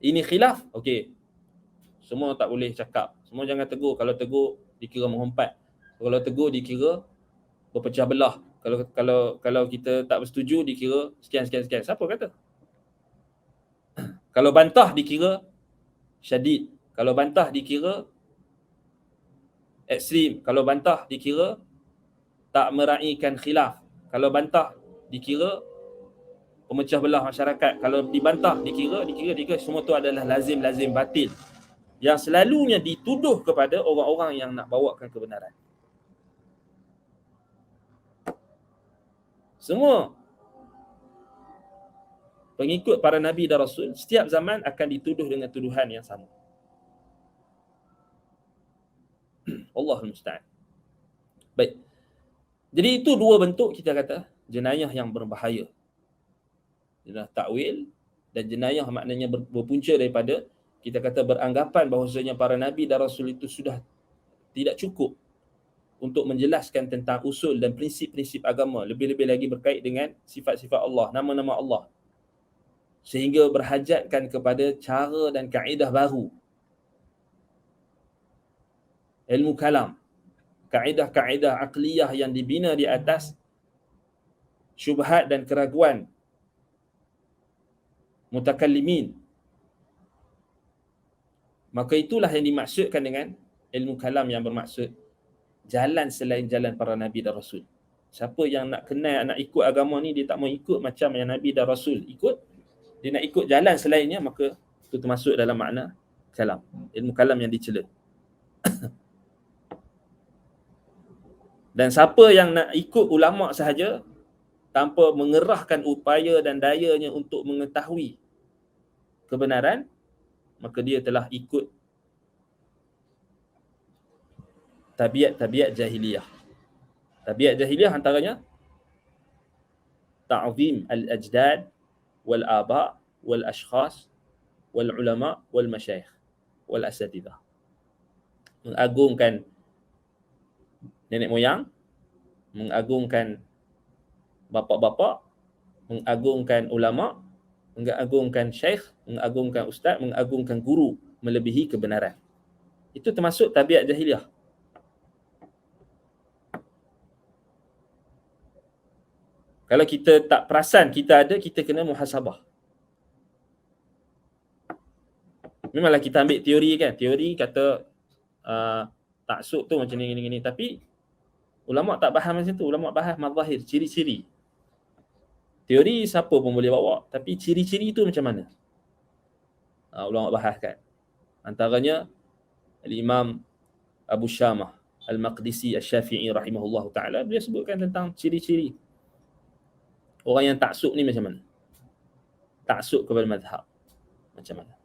ini khilaf, okey. Semua tak boleh cakap. Semua jangan tegur. Kalau tegur dikira menghompat. Kalau tegur dikira berpecah belah. Kalau kita tak bersetuju dikira sekian. Siapa kata? Kalau bantah dikira syadid. Kalau bantah dikira ekstrim. Kalau bantah dikira tak meraihkan khilaf. Kalau bantah dikira pemecah belah masyarakat. Kalau dibantah dikira semua tu adalah lazim batil yang selalunya dituduh kepada orang-orang yang nak bawakan kebenaran. Semua pengikut para nabi dan rasul setiap zaman akan dituduh dengan tuduhan yang sama. Allahul musta'an. Baik. Jadi itu 2 bentuk kita kata jenayah yang berbahaya. Jenayah takwil dan jenayah maknanya berpunca daripada kita kata beranggapan bahawasanya para nabi dan rasul itu sudah tidak cukup untuk menjelaskan tentang usul dan prinsip-prinsip agama, lebih-lebih lagi berkait dengan sifat-sifat Allah, nama-nama Allah, sehingga berhajatkan kepada cara dan kaedah baru, ilmu kalam, kaedah-kaedah aqliyah yang dibina di atas syubhat dan keraguan mutakallimin. Maka itulah yang dimaksudkan dengan ilmu kalam yang bermaksud jalan selain jalan para nabi dan rasul. Siapa yang nak kenal, nak ikut agama ni, dia tak mau ikut macam yang nabi dan rasul ikut, dia nak ikut jalan selainnya, maka itu termasuk dalam makna kalam, ilmu kalam yang dicela. Dan siapa yang nak ikut ulama sahaja tanpa mengerahkan upaya dan dayanya untuk mengetahui kebenaran, maka dia telah ikut tabiat jahiliyah. Tabiat jahiliyah antaranya ta'zim al-ajdad wal aba wal ashkhas wal ulama wal masyayikh wal asatidah. Mengagungkan nenek moyang, mengagungkan bapa-bapa, mengagungkan ulama, mengagungkan syekh, mengagungkan ustaz, mengagungkan guru melebihi kebenaran. Itu termasuk tabiat jahiliyah. Kalau kita tak perasan kita ada, kita kena muhasabah. Memanglah kita ambil teori kan, teori kata taksub tu macam ni gini-gini, tapi ulama tak bahas macam tu. Ulama bahas mazahir, ciri-ciri. Teori siapa pun boleh bawa, tapi ciri-ciri tu macam mana? Ulama bahas kan. Antaranya Al-Imam Abu Syamah Al-Maqdisi Asy-Syafi'i rahimahullahu taala, beliau sebutkan tentang ciri-ciri orang yang taksub ni macam mana. Taksub kepada mazhab macam mana.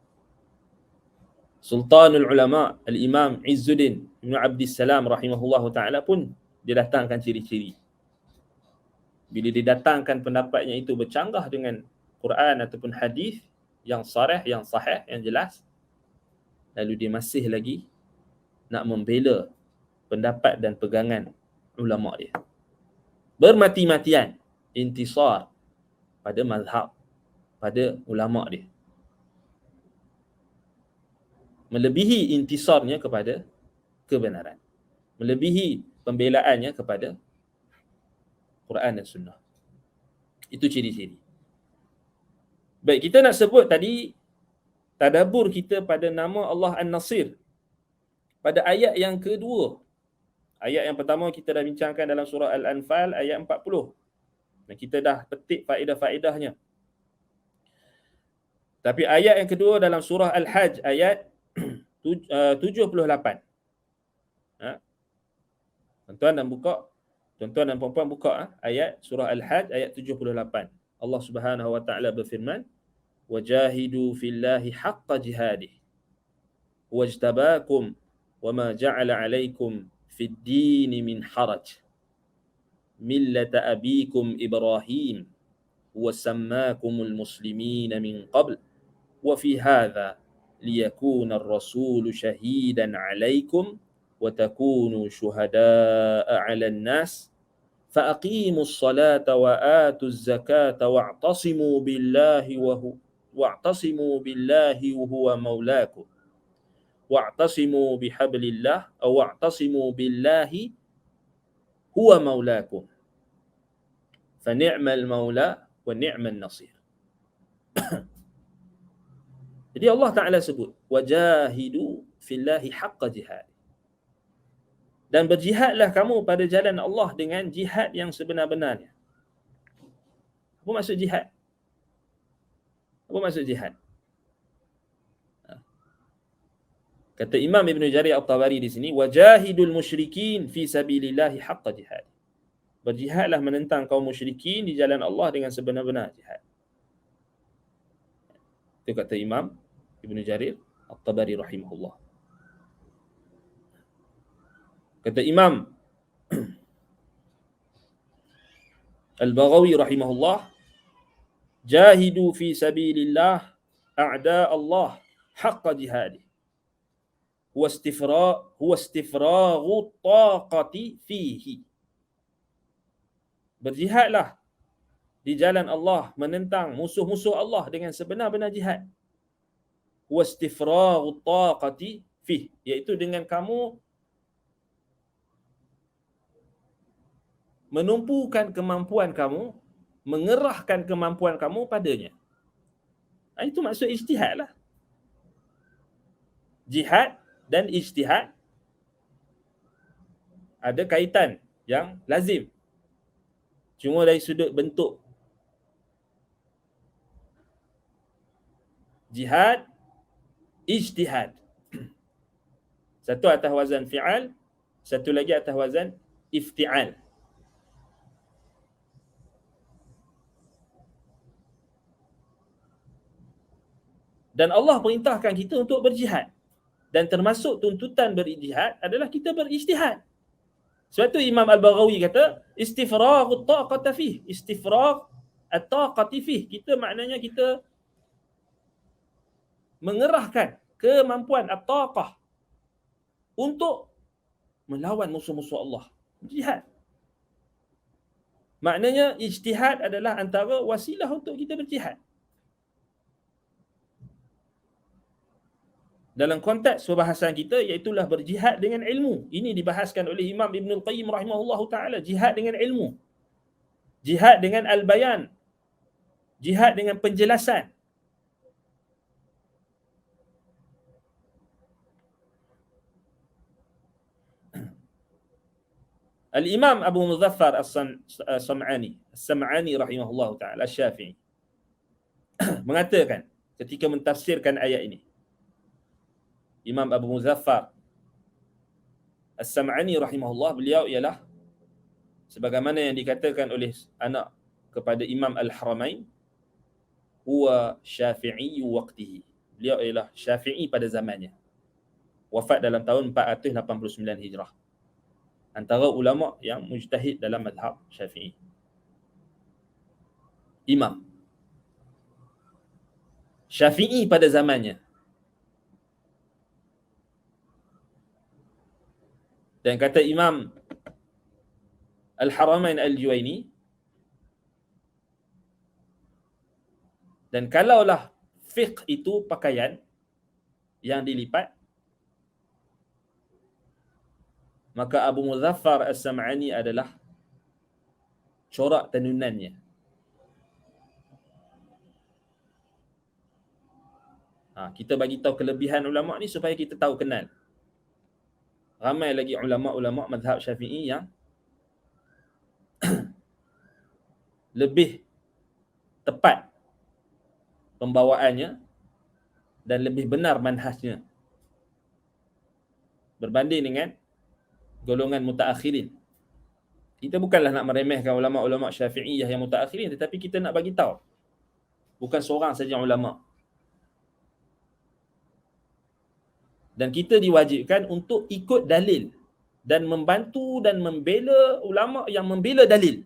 Sultanul Ulama Al-Imam Izzuddin Ibn Abdissalam rahimahullahu taala pun dia datangkan ciri-ciri. Bila didatangkan pendapatnya itu bercanggah dengan Quran ataupun hadis yang sarih, yang sahih, yang jelas, lalu dia masih lagi nak membela pendapat dan pegangan ulama dia. Bermati-matian intisar pada mazhab, pada ulama dia. Melebihi intisarnya kepada kebenaran. Melebihi pembelaannya kepada Quran dan Sunnah. Itu ciri-ciri. Baik, kita nak sebut tadi tadabbur kita pada nama Allah An-Nasir. Pada ayat yang kedua. Ayat yang pertama kita dah bincangkan dalam surah Al-Anfal ayat 40. Dan kita dah petik faedah-faedahnya. Tapi ayat yang kedua dalam surah Al-Hajj ayat 78. Tuan-tuan dan puan-puan buka ayat surah Al-Hajj ayat 78. Allah Subhanahu wa taala berfirman, "Wajahidu fillahi haqqa jihadih. Wajtabakum wama ja'ala 'alaikum fid din min haraj. Millata abikum Ibrahim wa sammakumul muslimina min qabl wa fi hadha liyakuna ar-rasulu shahidan 'alaikum wa takunu syuhada'a 'alan nas فأقيموا الصلاة وآتوا الزكاة واعتصموا بالله وهو مولاكم واعتصموا بحبل الله أو واعتصموا بالله هو مولاكم فنعم المولى ونعم النصير." Jadi Allah Ta'ala sebut wajahidu fillahi haqqa jihad. Dan berjihadlah kamu pada jalan Allah dengan jihad yang sebenar-benarnya. Apa maksud jihad? Apa maksud jihad? Kata Imam Ibn Jarir At-Tabari di sini, wajahidul musyrikin fi sabilillahi haqqa jihad. Berjihadlah menentang kaum musyrikin di jalan Allah dengan sebenar-benar jihad. Itu kata Imam Ibn Jarir At-Tabari rahimahullah. Kata Imam Al-Baghawi rahimahullah, jahidu fi sabilillah a'da Allah haqqa jihadi huwa istifraghu taqati fihi. Berjihadlah di jalan Allah menentang musuh-musuh Allah dengan sebenar-benar jihad. Huwa istifraghu taqati fihi, iaitu dengan kamu menumpukan kemampuan kamu, mengerahkan kemampuan kamu padanya. Itu maksud ijtihad lah. Jihad dan ijtihad ada kaitan yang lazim. Cuma dari sudut bentuk. Jihad, ijtihad. Satu atas wazan fi'al, satu lagi atas wazan ifti'al. Dan Allah perintahkan kita untuk berjihad. Dan termasuk tuntutan berijtihad adalah kita berijtihad. Sebab tu Imam Al-Baghawi kata, istifraghu taqati fih. Istifragh at-taqati fih. Kita maknanya kita mengerahkan kemampuan at-taqah untuk melawan musuh-musuh Allah. Jihad. Maknanya ijtihad adalah antara wasilah untuk kita berjihad. Dalam konteks perbahasan kita, iaitulah berjihad dengan ilmu. Ini dibahaskan oleh Imam Ibn Al-Qayyim rahimahullahu ta'ala. Jihad dengan ilmu. Jihad dengan al-bayan. Jihad dengan penjelasan. Al-Imam Abu Muzaffar As-Sam'ani rahimahullahu ta'ala, Syafi'i, mengatakan ketika mentafsirkan ayat ini, Imam Abu Muzaffar As-Sam'ani rahimahullah, beliau ialah sebagaimana yang dikatakan oleh anak kepada Imam Al-Haramain, huwa syafi'i waqtihi. Beliau ialah Syafi'i pada zamannya. Wafat dalam tahun 489 Hijrah. Antara ulama yang mujtahid dalam mazhab Syafi'i. Imam Syafi'i pada zamannya. Dan kata Imam Al-Haramain Al-Juwaini, dan kalaulah fiqh itu pakaian yang dilipat, maka Abu Muzaffar As-Sam'ani adalah corak tenunannya. Kita bagi tahu kelebihan ulama ni supaya kita tahu kenal. Ramai lagi ulama-ulama mazhab Syafi'i yang lebih tepat pembawaannya dan lebih benar manhajnya berbanding dengan golongan mutaakhirin. Kita bukanlah nak meremehkan ulama-ulama Syafi'iyah yang mutaakhirin, tetapi kita nak bagi tahu bukan seorang saja ulama. Dan kita diwajibkan untuk ikut dalil dan membantu dan membela ulama yang membela dalil.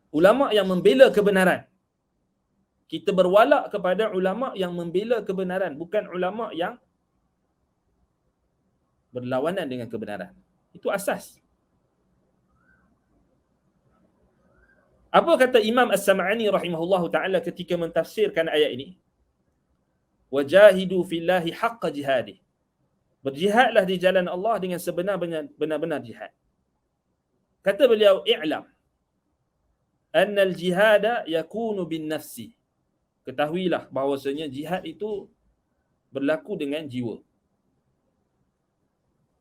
Ulama yang membela kebenaran. Kita berwalak kepada ulama yang membela kebenaran, bukan ulama yang berlawanan dengan kebenaran. Itu asas. Apa kata Imam As-Sam'ani rahimahullahu ta'ala ketika mentafsirkan ayat ini? Wajahidu fillahi haqqa jihadih. Berjihadlah di jalan Allah dengan sebenar-benar jihad. Kata beliau, i'lam anna al-jihada yakunu bin nafsi. Ketahuilah bahawasanya jihad itu berlaku dengan jiwa.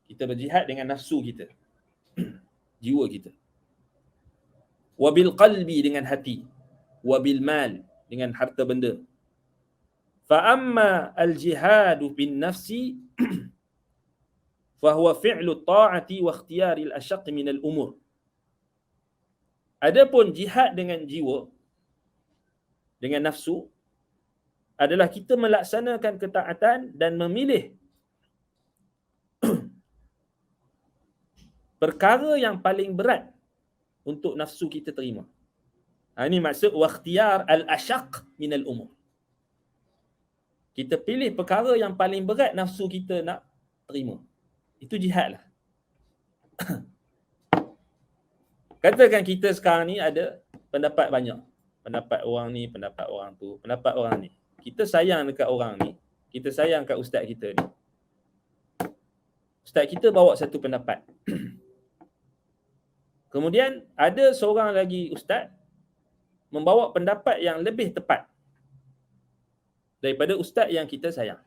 Kita berjihad dengan nafsu kita. Jiwa kita. Wabil qalbi, dengan hati. Wabil mal, dengan harta benda. Fa amma al-jihadu bin nafsi fahuwa fi'lu ta'ati wa ikhtiyari al-ashaq min al-umur. Adapun jihad dengan jiwa, dengan nafsu, adalah kita melaksanakan ketaatan dan memilih perkara yang paling berat untuk nafsu kita terima. Ini maksud wa ikhtiyar al-ashaq min al-umur. Kita pilih perkara yang paling berat nafsu kita nak terima. Itu jihad lah. Katakan kita sekarang ni ada pendapat banyak. Pendapat orang ni, pendapat orang tu, pendapat orang ni. Kita sayang dekat orang ni. Kita sayang kat ustaz kita ni. Ustaz kita bawa satu pendapat. Kemudian ada seorang lagi ustaz membawa pendapat yang lebih tepat daripada ustaz yang kita sayang.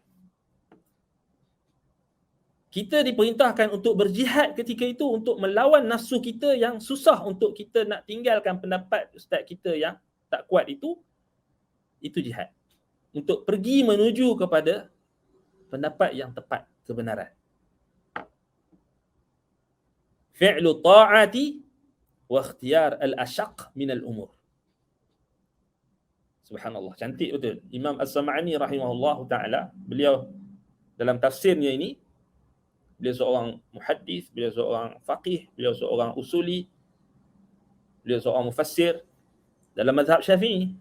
Kita diperintahkan untuk berjihad ketika itu untuk melawan nafsu kita yang susah untuk kita nak tinggalkan pendapat ustaz kita yang tak kuat itu jihad. Untuk pergi menuju kepada pendapat yang tepat, kebenaran. Fi'lu ta'ati wa ikhtiyar al-ashaq min al-umur. Subhanallah, cantik betul. Imam As-Sam'ani rahimahullahu ta'ala, beliau dalam tafsirnya ini, beliau seorang muhaddis, beliau seorang faqih, beliau seorang usuli, beliau seorang mufassir dalam mazhab Syafi'i.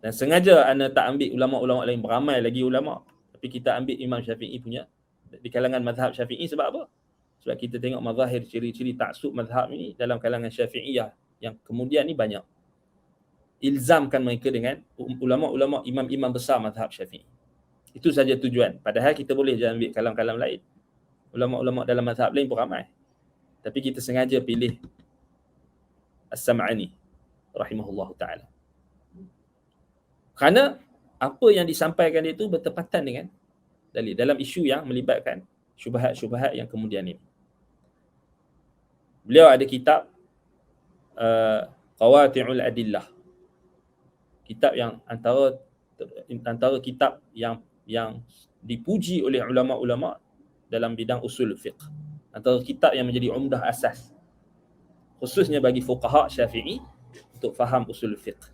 Dan sengaja anda tak ambil ulama-ulama lain, beramai lagi ulama, tapi kita ambil Imam Syafi'i punya di kalangan mazhab Syafi'i. Sebab apa? Sebab kita tengok mazahir, ciri-ciri taksub mazhab ini dalam kalangan Syafi'iyah yang kemudian ni banyak. Ilzamkan mereka dengan ulama-ulama, imam-imam besar mazhab Syafi'i. Itu saja tujuan. Padahal kita boleh je ambil kalam-kalam lain. Ulama-ulama dalam mazhab lain pun ramai. Tapi kita sengaja pilih As-Sam'ani rahimahullahu ta'ala. Kerana apa yang disampaikan itu bertepatan dengan dalil dalam isu yang melibatkan syubhat-syubhat yang kemudian ini. Beliau ada kitab Qawati'ul Adillah. Kitab yang antara kitab yang dipuji oleh ulama-ulama dalam bidang usul fiqh. Antara kitab yang menjadi umdah asas khususnya bagi fuqaha Syafi'i untuk faham usul fiqh.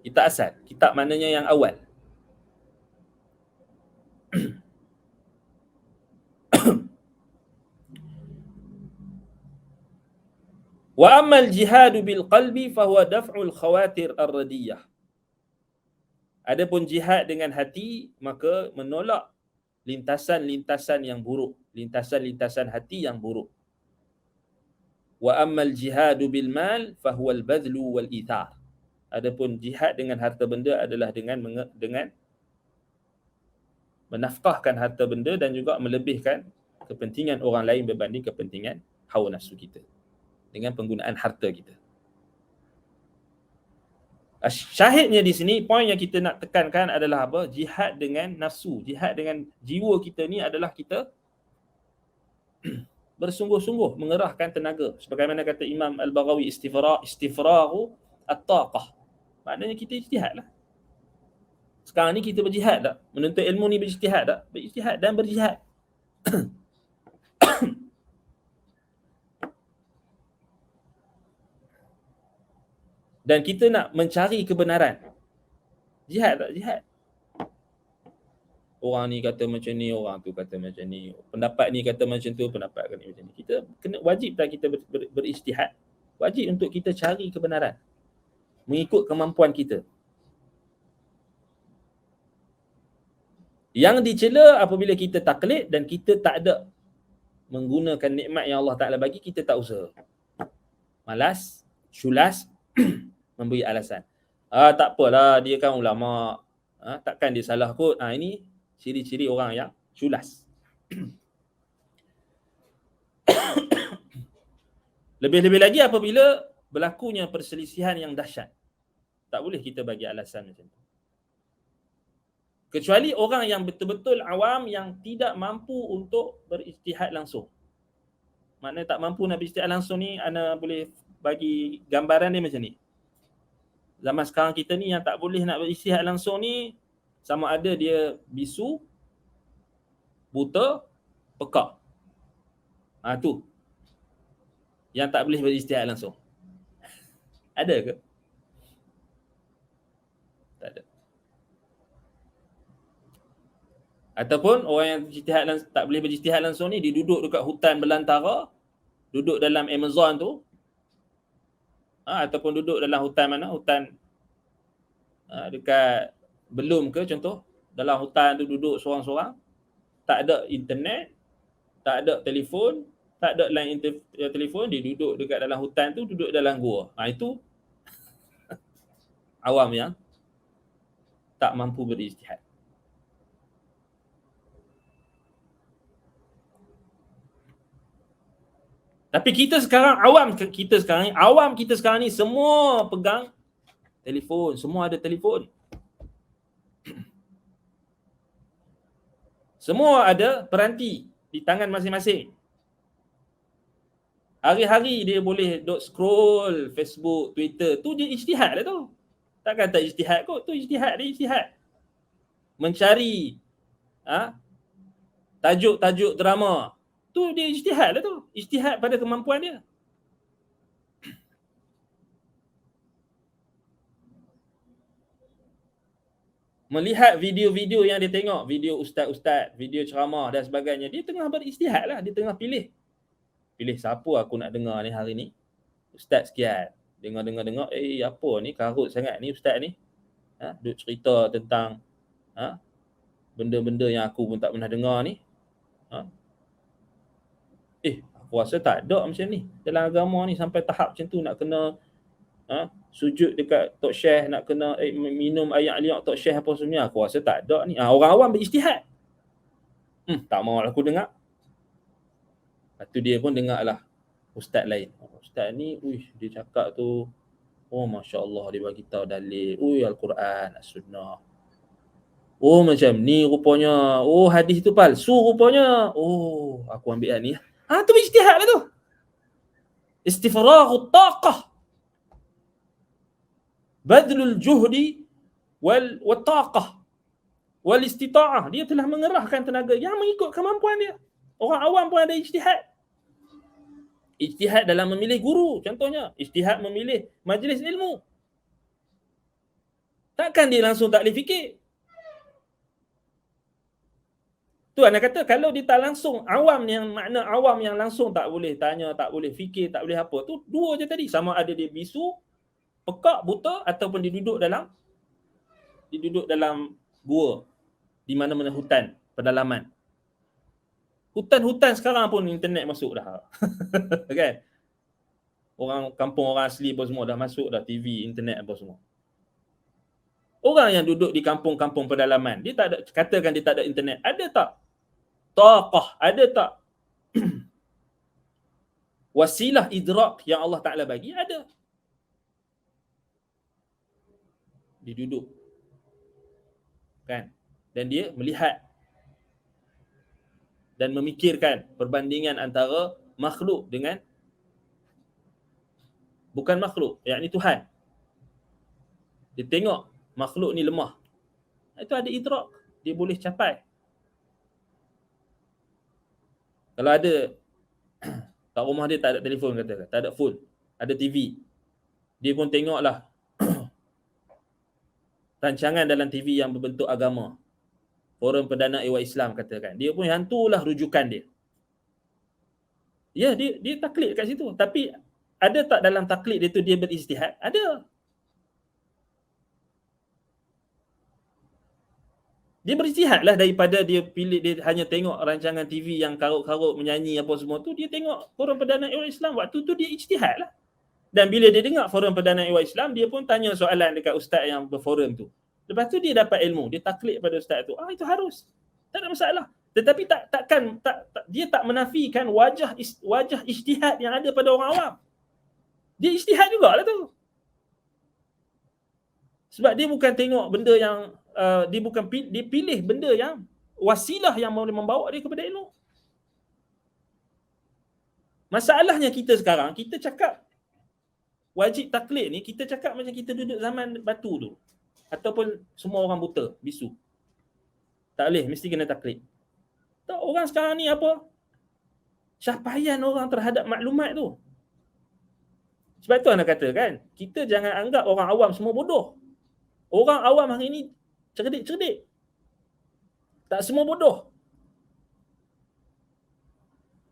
Kitab asal, kitab mananya yang awal. Wa ammal jihadu bil qalbi fahuwa daf'ul khawatir ar-radiyah. Adapun jihad dengan hati, maka menolak lintasan-lintasan yang buruk, lintasan-lintasan hati yang buruk. Wa ammal jihadu bil mal fahuwa al-badlu wal ithar. Adapun jihad dengan harta benda adalah dengan menafkahkan harta benda dan juga melebihkan kepentingan orang lain berbanding kepentingan hawa nafsu kita dengan penggunaan harta kita. Syahidnya di sini, poin yang kita nak tekankan adalah apa? Jihad dengan nafsu, jihad dengan jiwa kita ni adalah kita bersungguh-sungguh mengerahkan tenaga. Sebagaimana kata Imam Al-Baghawi, istifrahu at-taqah. Maknanya kita ijtihad lah. Sekarang ni kita berjihad tak? Menuntut ilmu ni berijtihad tak? Berijtihad dan berjihad. Dan kita nak mencari kebenaran. Jihad tak? Jihad. Orang ni kata macam ni, orang tu kata macam ni. Pendapat ni kata macam tu, pendapat ni macam ni. Kita kena, wajib tak kita berijtihad? Wajib untuk kita cari kebenaran. Mengikut kemampuan kita. Yang dicela apabila kita taklid dan kita tak ada menggunakan nikmat yang Allah Ta'ala bagi, kita tak usaha. Malas, syulas, memberi alasan. Tak apalah, dia kan ulama. Takkan dia salah kot. Ini ciri-ciri orang yang syulas. Lebih-lebih lagi apabila berlakunya perselisihan yang dahsyat. Tak boleh kita bagi alasan macam tu. Kecuali orang yang betul-betul awam yang tidak mampu untuk berijtihad langsung. Maknanya tak mampu nak berijtihad langsung ni, ana boleh bagi gambaran dia macam ni. Zaman sekarang kita ni yang tak boleh nak berijtihad langsung ni, sama ada dia bisu, buta, pekak. Tu. Yang tak boleh berijtihad langsung. Ada ke? Tak ada. Ataupun orang yang tak boleh berijtihad langsung ni, dia duduk dekat hutan belantara, duduk dalam Amazon tu, ataupun duduk dalam hutan mana? Hutan dekat Belum ke contoh, dalam hutan tu duduk seorang-seorang, tak ada internet, tak ada telefon, tak ada line telefon, dia duduk dekat dalam hutan tu, duduk dalam gua. Itu awam yang tak mampu berijtihad. Tapi kita sekarang awam kita sekarang ni semua pegang telefon, semua ada telefon. Semua ada peranti di tangan masing-masing. Hari-hari dia boleh duk scroll Facebook, Twitter, tu dia ijtihad lah tu. Takkan tak ijtihad kot, tu ijtihad, dia ijtihad. Mencari tajuk-tajuk drama, tu dia ijtihad lah tu. Ijtihad pada kemampuan dia. Melihat video-video yang dia tengok, video ustaz-ustaz, video ceramah dan sebagainya, dia tengah berijtihad lah, dia tengah pilih siapa aku nak dengar ni hari ni. Ustaz sekian. Dengar, apa ni karut sangat ni ustaz ni. Duk cerita tentang benda-benda yang aku pun tak pernah dengar ni. Aku rasa tak ada macam ni. Dalam agama ni sampai tahap macam tu nak kena sujud dekat Tok Syekh, nak kena minum air aliak Tok Syekh apa semua. Aku rasa tak ada ni. Orang awam berijtihad. Tak mau aku dengar. Lepas tu dia pun dengar lah ustaz lain. Ustaz ni, dia cakap tu, Masya Allah, dia bagi tahu dalil. Al-Quran, As-Sunnah. Macam ni rupanya. Hadis tu palsu rupanya. Aku ambil ni. Tu ijtihad lah tu. Istifraghut taqah. Badlul juhdi wal taqah. wal istita'ah, dia telah mengerahkan tenaga yang mengikut kemampuan dia. Orang awam pun ada ijtihad. Ijtihad dalam memilih guru, contohnya. Ijtihad memilih majlis ilmu. Takkan dia langsung tak boleh fikir. Tu anda kata kalau dia tak langsung, awam yang makna awam yang langsung tak boleh tanya, tak boleh fikir, tak boleh apa. Tu dua je tadi. Sama ada dia bisu, pekak, buta ataupun dia duduk dalam gua di mana-mana hutan, pedalaman. Hutan-hutan sekarang pun internet masuk dah. Kan? Orang kampung orang asli pun semua dah masuk dah, TV, internet apa semua. Orang yang duduk di kampung-kampung pedalaman, dia tak ada, katakan dia tak ada internet, ada tak taqah, ada tak wasilah idrak yang Allah Ta'ala bagi? Ada. Dia duduk, kan? Dan dia melihat dan memikirkan perbandingan antara makhluk dengan bukan makhluk, yakni Tuhan. Dia tengok makhluk ni lemah. Itu ada idrak, dia boleh capai. Kalau ada kat rumah dia tak ada telefon, katakan, tak ada phone, ada TV. Dia pun tengoklah rancangan dalam TV yang berbentuk agama. Forum Perdana Ihwal Islam, katakan. Dia pun yang itulah rujukan dia. Ya, dia taklid kat situ. Tapi ada tak dalam taklid dia tu dia berijtihad? Ada. Dia berijtihad lah daripada dia pilih, dia hanya tengok rancangan TV yang karut-karut menyanyi apa semua tu, dia tengok Forum Perdana Ihwal Islam. Waktu tu dia ijtihad lah. Dan bila dia dengar Forum Perdana Ihwal Islam, dia pun tanya soalan dekat ustaz yang berforum tu. Lepas tu dia dapat ilmu, dia taklid pada ustaz tu. Itu harus. Tak ada masalah. Tetapi dia tak menafikan wajah ijtihad yang ada pada orang awam. Dia ijtihad jugalah tu. Sebab dia bukan tengok benda yang dia pilih benda yang wasilah yang boleh membawa dia kepada ilmu. Masalahnya kita sekarang, kita cakap wajib taklid ni, kita cakap macam kita duduk zaman batu tu. Ataupun semua orang buta, bisu. Tak boleh, mesti kena taklid. Tak, orang sekarang ni apa? Capaian orang terhadap maklumat tu. Sebab tu anda kata kan, kita jangan anggap orang awam semua bodoh. Orang awam hari ni cerdik-cerdik. Tak semua bodoh.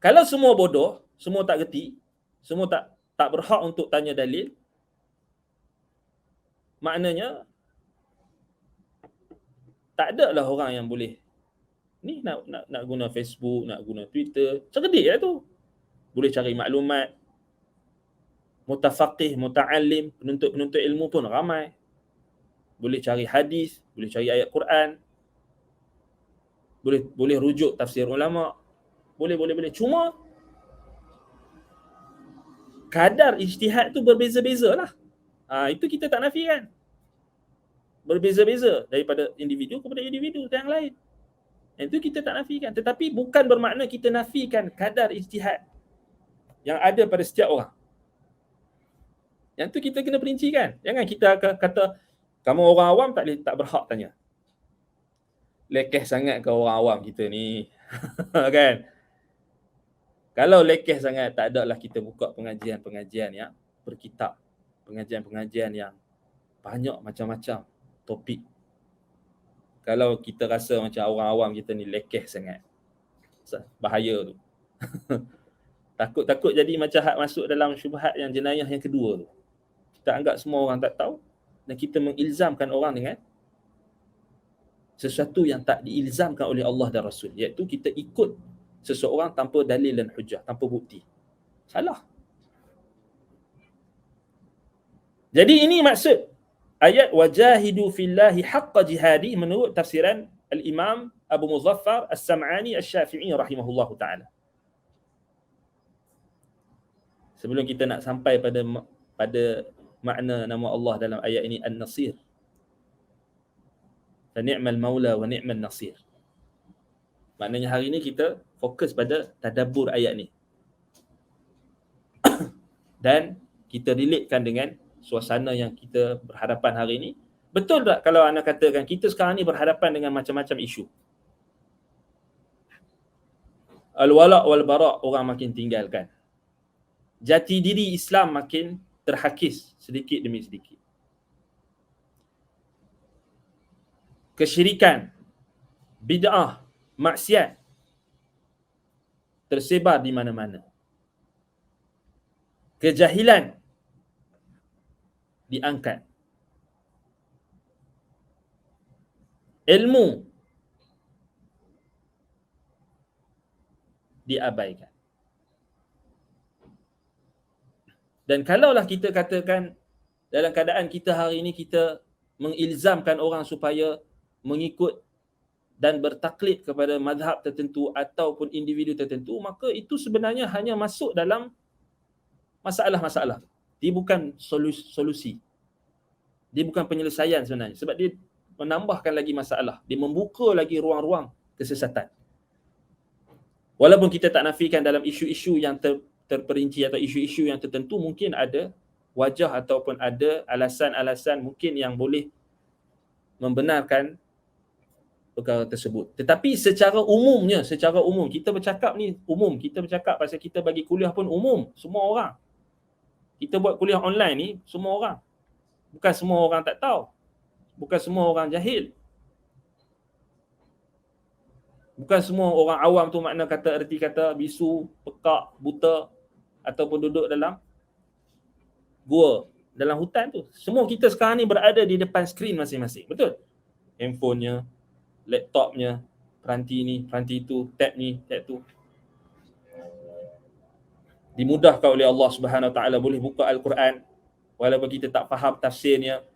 Kalau semua bodoh, semua tak gerti, semua tak berhak untuk tanya dalil, maknanya tak ada lah orang yang boleh ni nak guna Facebook, nak guna Twitter. Cerdik lah tu. Boleh cari maklumat. Mutafaqih, muta'alim, penuntut ilmu pun ramai. Boleh cari hadis, boleh cari ayat Quran. Boleh rujuk tafsir ulama. Boleh. Cuma kadar ijtihad tu berbeza-beza lah. Itu kita tak nafikan. Berbeza-beza daripada individu kepada individu yang lain. Itu kita tak nafikan. Tetapi bukan bermakna kita nafikan kadar ijtihad yang ada pada setiap orang. Yang tu kita kena perincikan. Jangan kita kata kamu orang awam tak berhak tanya. Lekeh sangat ke orang awam kita ni. Kan? Kalau lekeh sangat, tak adalah kita buka pengajian-pengajian yang berkitab. Pengajian-pengajian yang banyak macam-macam topik. Kalau kita rasa macam orang awam kita ni lekeh sangat, bahaya tu. Takut jadi macam masuk dalam syubhat yang jenayah yang kedua tu. Kita anggap semua orang tak tahu dan kita mengilzamkan orang dengan sesuatu yang tak diilzamkan oleh Allah dan Rasul, iaitu kita ikut seseorang tanpa dalil dan hujah, tanpa bukti. Salah. Jadi ini maksud ayat wajahidu fillahi haqqa jihadi menurut tafsiran Al-Imam Abu Muzaffar As-Sam'ani Asy-Syafi'i rahimahullahu taala. Sebelum kita nak sampai pada makna nama Allah dalam ayat ini An-Nasir. Fa ni'mal maula wa ni'man nasir. Maknanya hari ini kita fokus pada tadabbur ayat ni. Dan kita relatekan dengan suasana yang kita berhadapan hari ini Betul tak kalau anda katakan kita sekarang ni berhadapan dengan macam-macam isu? Al-wala' wal-bara' orang makin tinggalkan. Jati diri Islam makin terhakis sedikit demi sedikit. Kesyirikan, bid'ah, maksiat tersebar di mana-mana. Kejahilan diangkat. Ilmu diabaikan. Dan kalaulah kita katakan dalam keadaan kita hari ini kita mengilzamkan orang supaya mengikut dan bertaklid kepada mazhab tertentu ataupun individu tertentu, maka itu sebenarnya hanya masuk dalam masalah-masalah. Dia bukan solusi. Dia bukan penyelesaian sebenarnya. Sebab dia menambahkan lagi masalah. Dia membuka lagi ruang-ruang kesesatan. Walaupun kita tak nafikan dalam isu-isu yang terperinci atau isu-isu yang tertentu mungkin ada wajah ataupun ada alasan-alasan mungkin yang boleh membenarkan perkara tersebut. Tetapi secara umum kita bercakap ni umum, kita bercakap pasal kita bagi kuliah pun umum, semua orang. Kita buat kuliah online ni semua orang. Bukan semua orang tak tahu. Bukan semua orang jahil. Bukan semua orang awam tu makna kata erti kata bisu, pekak, buta ataupun duduk dalam gua, dalam hutan tu. Semua kita sekarang ni berada di depan skrin masing-masing. Betul? Handphonenya, laptopnya, peranti ni, peranti tu, tab ni, tab tu. Dimudahkan oleh Allah Subhanahu Wa Taala boleh buka Al-Quran walaupun kita tak faham tafsirnya,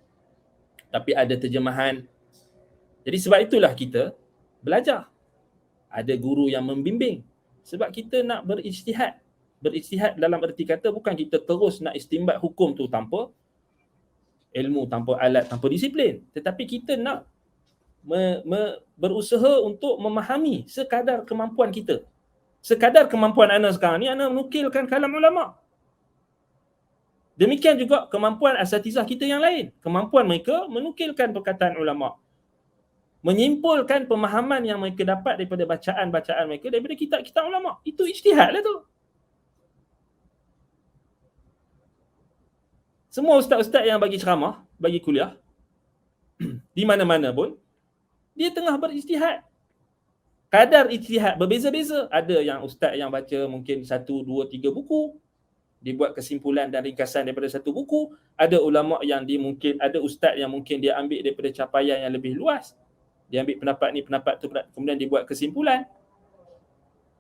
tapi ada terjemahan. Jadi sebab itulah kita belajar. Ada guru yang membimbing. Sebab kita nak berijtihad. Berijtihad dalam erti kata bukan kita terus nak istinbat hukum tu tanpa ilmu, tanpa alat, tanpa disiplin. Tetapi kita nak berusaha untuk memahami sekadar kemampuan kita. Sekadar kemampuan anda sekarang ni, anda menukilkan kalam ulama'. Demikian juga kemampuan asatizah kita yang lain. Kemampuan mereka menukilkan perkataan ulama'. Menyimpulkan pemahaman yang mereka dapat daripada bacaan-bacaan mereka daripada kitab-kitab ulama'. Itu ijtihad lah tu. Semua ustaz-ustaz yang bagi ceramah, bagi kuliah, di mana-mana pun, dia tengah berijtihad. Kadar ijtihad berbeza-beza. Ada yang ustaz yang baca mungkin 1, 2, 3 buku, dia buat kesimpulan dan ringkasan daripada satu buku. Ada ulama' yang dia mungkin, ada ustaz yang mungkin dia ambil daripada capaian yang lebih luas. Dia ambil pendapat ni, pendapat tu, kemudian dia buat kesimpulan.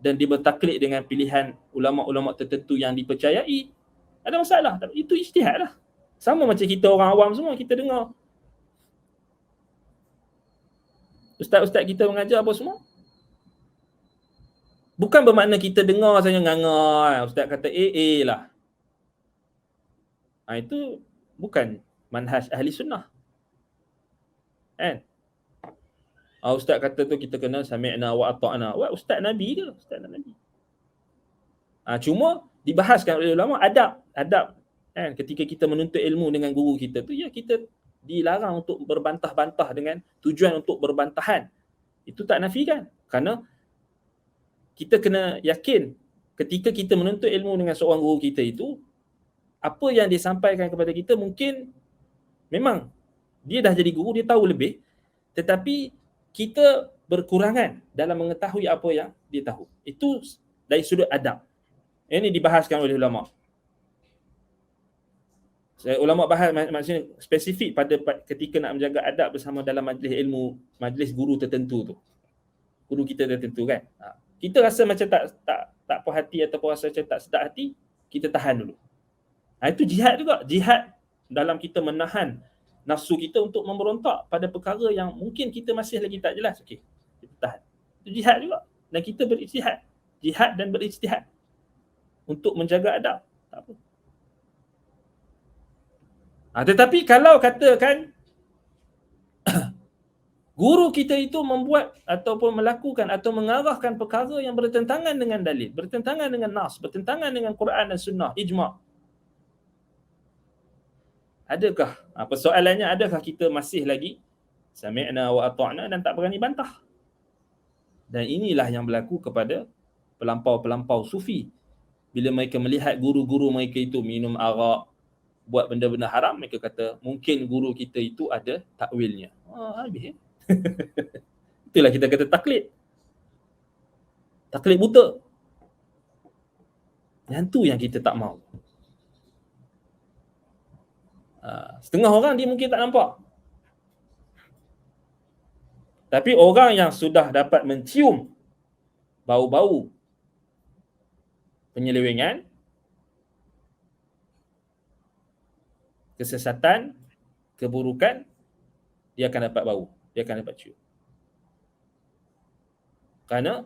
Dan dia bertaklid dengan pilihan ulama'-ulama' tertentu yang dipercayai. Ada masalah? Itu ijtihad lah. Sama macam kita orang awam semua, kita dengar ustaz-ustaz kita mengajar apa semua. Bukan bermakna kita dengar saja nganga, ustaz kata A lah. Itu bukan manhaj ahli sunnah. Kan? Ustaz kata tu kita kena sami'na wa ata'na. Wah, ustaz Nabi ke? Ustaz Nabi. Cuma dibahaskan oleh ulama adab. Kan? Ketika kita menuntut ilmu dengan guru kita tu, ya kita dilarang untuk berbantah-bantah dengan tujuan untuk berbantahan. Itu tak nafikan. Kerana kita kena yakin ketika kita menuntut ilmu dengan seorang guru kita itu, apa yang dia sampaikan kepada kita mungkin memang dia dah jadi guru, dia tahu lebih, tetapi kita berkurangan dalam mengetahui apa yang dia tahu. Itu dari sudut adab. Ini dibahaskan oleh ulama'. Ulama' bahas maksudnya spesifik pada ketika nak menjaga adab bersama dalam majlis ilmu, majlis guru tertentu tu. Guru kita tertentu kan. Kita rasa macam tak puas hati ataupun rasa macam tak sedap hati, kita tahan dulu. Itu jihad juga. Jihad dalam kita menahan nafsu kita untuk memberontak pada perkara yang mungkin kita masih lagi tak jelas. Okey, kita tahan. Itu jihad juga. Dan kita berijtihad. Jihad dan berijtihad untuk menjaga adab. Tak apa. Tetapi kalau katakan guru kita itu membuat ataupun melakukan atau mengarahkan perkara yang bertentangan dengan dalil, bertentangan dengan nas, bertentangan dengan Quran dan Sunnah, ijma'. Adakah, persoalannya adakah kita masih lagi sami'na wa ata'na dan tak berani bantah? Dan inilah yang berlaku kepada pelampau-pelampau sufi. Bila mereka melihat guru-guru mereka itu minum arak, buat benda-benda haram, mereka kata mungkin guru kita itu ada takwilnya. Habis. Itulah kita kata taklid. Taklid buta. Yang tu yang kita tak mahu. Setengah orang dia mungkin tak nampak. Tapi orang yang sudah dapat mencium bau-bau penyelewengan, kesesatan, keburukan, dia akan dapat bau, dia akan dapat cium. Kerana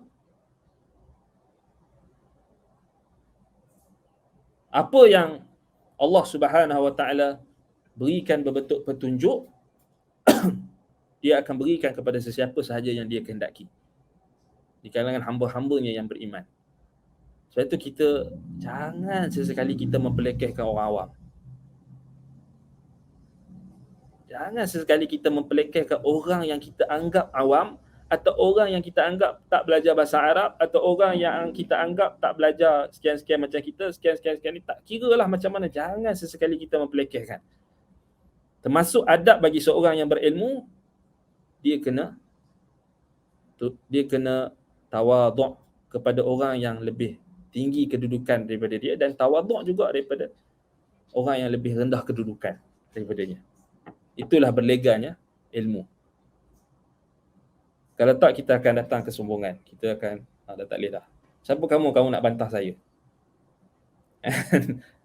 apa yang Allah Subhanahu Wa Taala berikan berbentuk petunjuk, dia akan berikan kepada sesiapa sahaja yang dia kehendaki di kalangan hamba-hambanya yang beriman. Sebab itu kita jangan sesekali kita mempelekehkan orang awam. Jangan sesekali kita mempelekehkan orang yang kita anggap awam, atau orang yang kita anggap tak belajar bahasa Arab, atau orang yang kita anggap tak belajar sekian-sekian macam kita, sekian-sekian ni, tak kira lah macam mana. Jangan sesekali kita mempelekehkan. Termasuk adab bagi seorang yang berilmu, dia kena tawaduk kepada orang yang lebih tinggi kedudukan daripada dia, dan tawaduk juga daripada orang yang lebih rendah kedudukan daripadanya. Itulah berleganya ilmu. Kalau tak, kita akan datang kesombongan. Kita akan dah tak boleh dah. Siapa kamu nak bantah saya?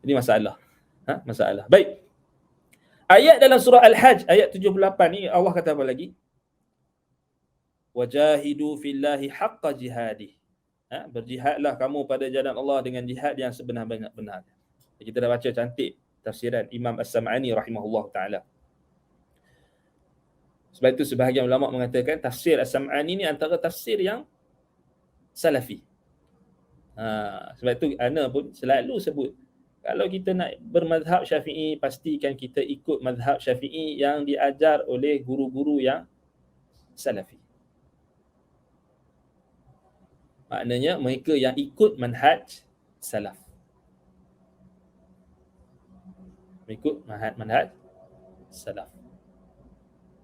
Ini masalah. Masalah. Baik. Ayat dalam surah Al-Hajj ayat 78 ni Allah kata apa lagi? Wajahidu fillahi haqqa jihadih. Berjihadlah kamu pada jalan Allah dengan jihad yang sebenar-benar. Kita dah baca cantik tafsiran Imam As-Sam'ani rahimahullah ta'ala. Sebab itu sebahagian ulama mengatakan tafsir As-Sam'ani ni antara tafsir yang salafi. Sebab itu ana pun selalu sebut, kalau kita nak bermazhab Syafi'i, pastikan kita ikut mazhab Syafi'i yang diajar oleh guru-guru yang salafi. Maknanya mereka yang ikut manhaj salaf. Ikut manhaj salaf.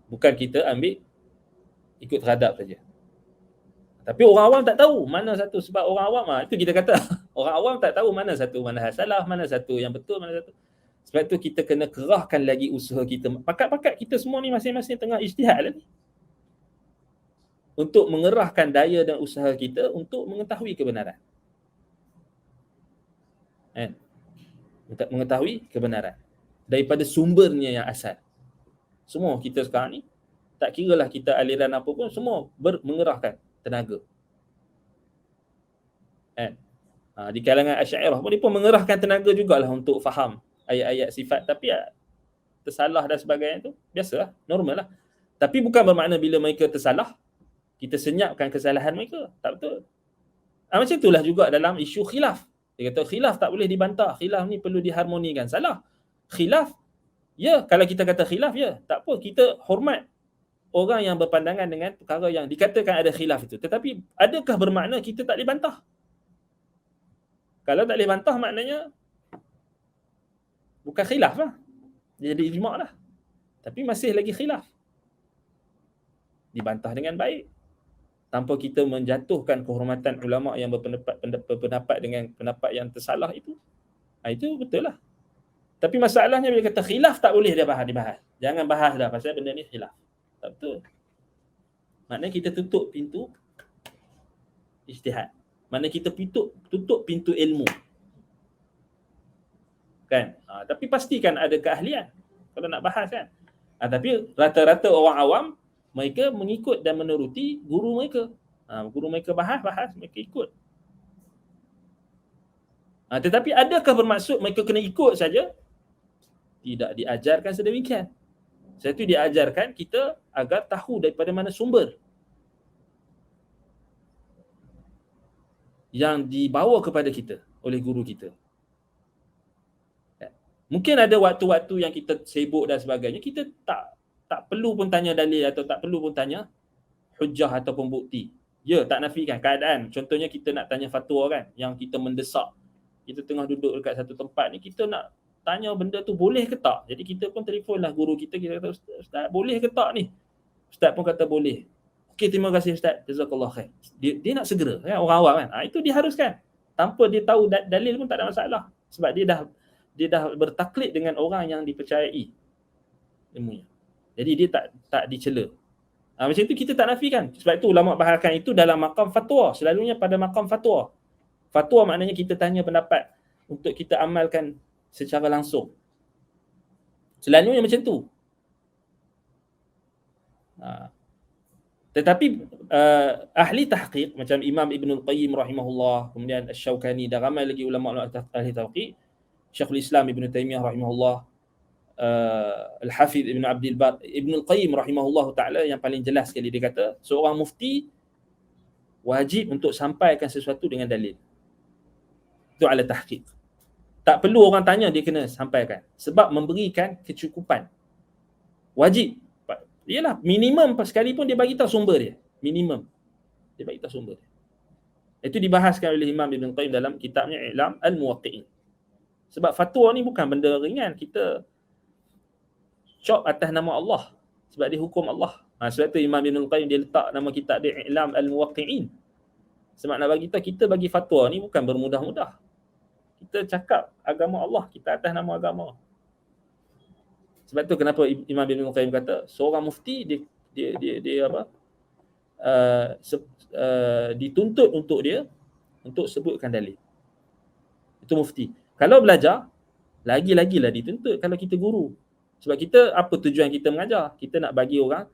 Bukan kita ambil ikut teradap saja. Tapi orang awam tak tahu mana satu. Sebab orang awam, itu kita kata orang awam tak tahu mana satu manhaj salaf, mana satu yang betul, mana satu. Sebab itu kita kena kerahkan lagi usaha kita. Pakat-pakat kita semua ni masing-masing tengah ijtihad lagi, untuk mengerahkan daya dan usaha kita untuk mengetahui kebenaran. Mengetahui kebenaran daripada sumbernya yang asal. Semua kita sekarang ni, tak kiralah kita aliran apa pun, semua mengerahkan tenaga. Di kalangan Asy'ariyah pun, dia pun mengerahkan tenaga jugalah untuk faham ayat-ayat sifat. Tapi tersalah dan sebagainya tu, biasalah, normal lah. Tapi bukan bermakna bila mereka tersalah, kita senyapkan kesalahan mereka. Tak betul. Macam itulah juga dalam isu khilaf. Dia kata khilaf tak boleh dibantah. Khilaf ni perlu diharmonikan. Salah. Khilaf, ya, kalau kita kata khilaf, ya, tak apa. Kita hormat orang yang berpandangan dengan perkara yang dikatakan ada khilaf itu. Tetapi adakah bermakna kita tak boleh bantah? Kalau tak boleh bantah, maknanya bukan khilaf lah. Dia jadi ijma' lah. Tapi masih lagi khilaf. Dibantah dengan baik, tanpa kita menjatuhkan kehormatan ulama' yang berpendapat dengan pendapat yang tersalah itu. Itu betul lah. Tapi masalahnya bila kata khilaf, tak boleh dia dibahas. Jangan bahas dah pasal benda ni khilaf. Tak betul. Maknanya kita tutup pintu ijtihad. Maknanya kita tutup pintu ilmu. Kan? Tapi pastikan ada keahlian kalau nak bahas kan. Tapi rata-rata orang awam, mereka mengikut dan menuruti guru mereka. Guru mereka bahas, mereka ikut. Tetapi adakah bermaksud mereka kena ikut saja? Tidak diajarkan sedemikian. Sebab itu diajarkan kita agar tahu daripada mana sumber yang dibawa kepada kita oleh guru kita. Mungkin ada waktu-waktu yang kita sibuk dan sebagainya, kita tak perlu pun tanya dalil atau tak perlu pun tanya hujah ataupun bukti. Ya, tak nafikan keadaan. Contohnya kita nak tanya fatwa kan, yang kita mendesak. Kita tengah duduk dekat satu tempat ni, kita nak tanya benda tu boleh ke tak. Jadi kita pun telefonlah guru kita, kita kata, Ustaz boleh ke tak ni? Ustaz pun kata boleh. Okey, terima kasih Ustaz. Jazakallah khair. Dia nak segera, kan? Orang awam kan. Itu diharuskan. Tanpa dia tahu dalil pun tak ada masalah. Sebab dia dah bertaklid dengan orang yang dipercayai ilmunya. Jadi dia tak dicela. Macam itu kita tak nafikan. Sebab itu ulama baharkan itu dalam maqam fatwa. Selalunya pada maqam fatwa. Fatwa maknanya kita tanya pendapat untuk kita amalkan secara langsung. Selalunya macam tu. Tetapi ahli tahqiq macam Imam Ibn Al-Qayyim rahimahullah, kemudian Asy-Syaukani dan ramai lagi ulama ahli tahqiq, Syekhul Islam Ibn Taimiyah rahimahullah, Al-Hafidh Ibn Abdul Bar, Ibn Al-Qayyim rahimahullah ta'ala yang paling jelas sekali dia kata, seorang mufti wajib untuk sampaikan sesuatu dengan dalil. Itu ala tahqiq. Tak perlu orang tanya, dia kena sampaikan. Sebab memberikan kecukupan. Wajib. Yalah, minimum sekalipun dia bagi tahu sumber dia. Minimum. Dia bagi tahu sumber dia. Itu dibahaskan oleh Imam Ibn Qayyim dalam kitabnya I'lam Al-Muwaqqi'in. Sebab fatwa ni bukan benda ringan. Kita cop atas nama Allah. Sebab dia hukum Allah. Sebab tu Imam Ibn Qayyim dia letak nama kitab dia I'lam Al-Muwaqqi'in. Sebab nak bagi tahu kita bagi fatwa ni bukan bermudah-mudah. Kita cakap agama Allah, kita atas nama agama. Sebab tu kenapa Imam Ibn Qayyim kata seorang mufti dia apa? Dituntut untuk dia untuk sebutkan dalil. Itu mufti. Kalau belajar, lagi-lagilah dituntut kalau kita guru. Sebab kita, apa tujuan kita mengajar? Kita nak bagi orang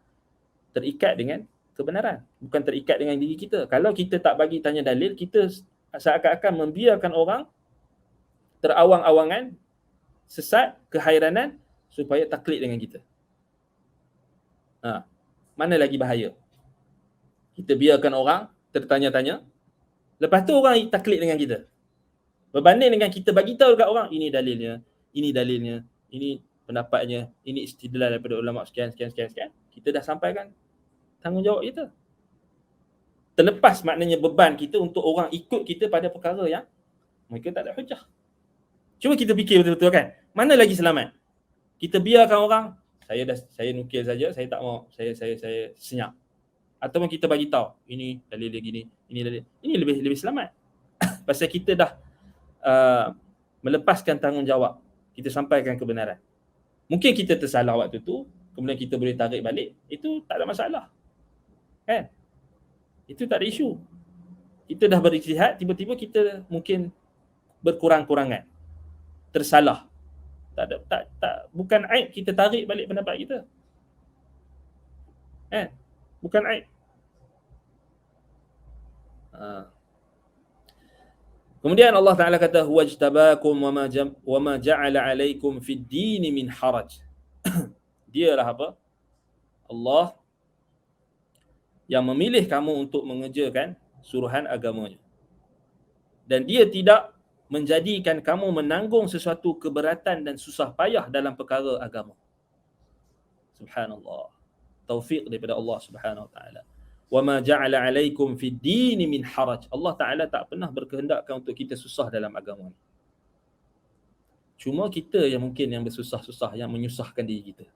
terikat dengan kebenaran, bukan terikat dengan diri kita. Kalau kita tak bagi tanya dalil, kita seakan-akan membiarkan orang terawang-awangan, sesat, kehairanan supaya taklid dengan kita. Mana lagi bahaya? Kita biarkan orang tertanya-tanya, lepas tu orang taklid dengan kita. Berbanding dengan kita bagi tahu dekat orang, ini dalilnya, ini pendapatnya, ini istidlal daripada ulama sekian. Kita dah sampaikan tanggungjawab kita. Terlepas maknanya beban kita untuk orang ikut kita pada perkara yang mereka tak ada hujah. Cuba kita fikir betul-betul kan. Mana lagi selamat? Kita biarkan orang, saya nukil saja, saya tak mau, saya senyap. Ataupun kita bagi tahu, ini dalil dia gini, ini dalil. Ini lebih selamat. Pasal kita dah melepaskan tanggungjawab. Kita sampaikan kebenaran. Mungkin kita tersalah waktu tu, kemudian kita boleh tarik balik, itu tak ada masalah. Kan? Itu tak ada isu. Kita dah berijtihad, tiba-tiba kita mungkin berkurang-kurangan. Tersalah. Bukan aib kita tarik balik pendapat kita. Bukan aib. Kemudian Allah Ta'ala kata huwajtabakum wa ma ja'ala 'alaikum fid din min haraj. Dialah apa? Allah yang memilih kamu untuk mengerjakan suruhan agamanya. Dan dia tidak menjadikan kamu menanggung sesuatu keberatan dan susah payah dalam perkara agama. Subhanallah. Taufiq daripada Allah Subhanahu Wa Ta'ala. Wa ma ja'ala 'alaikum fid din min haraj. Allah Ta'ala tak pernah berkehendakkan untuk kita susah dalam agama ni. Cuma kita yang mungkin yang bersusah-susah, yang menyusahkan diri kita.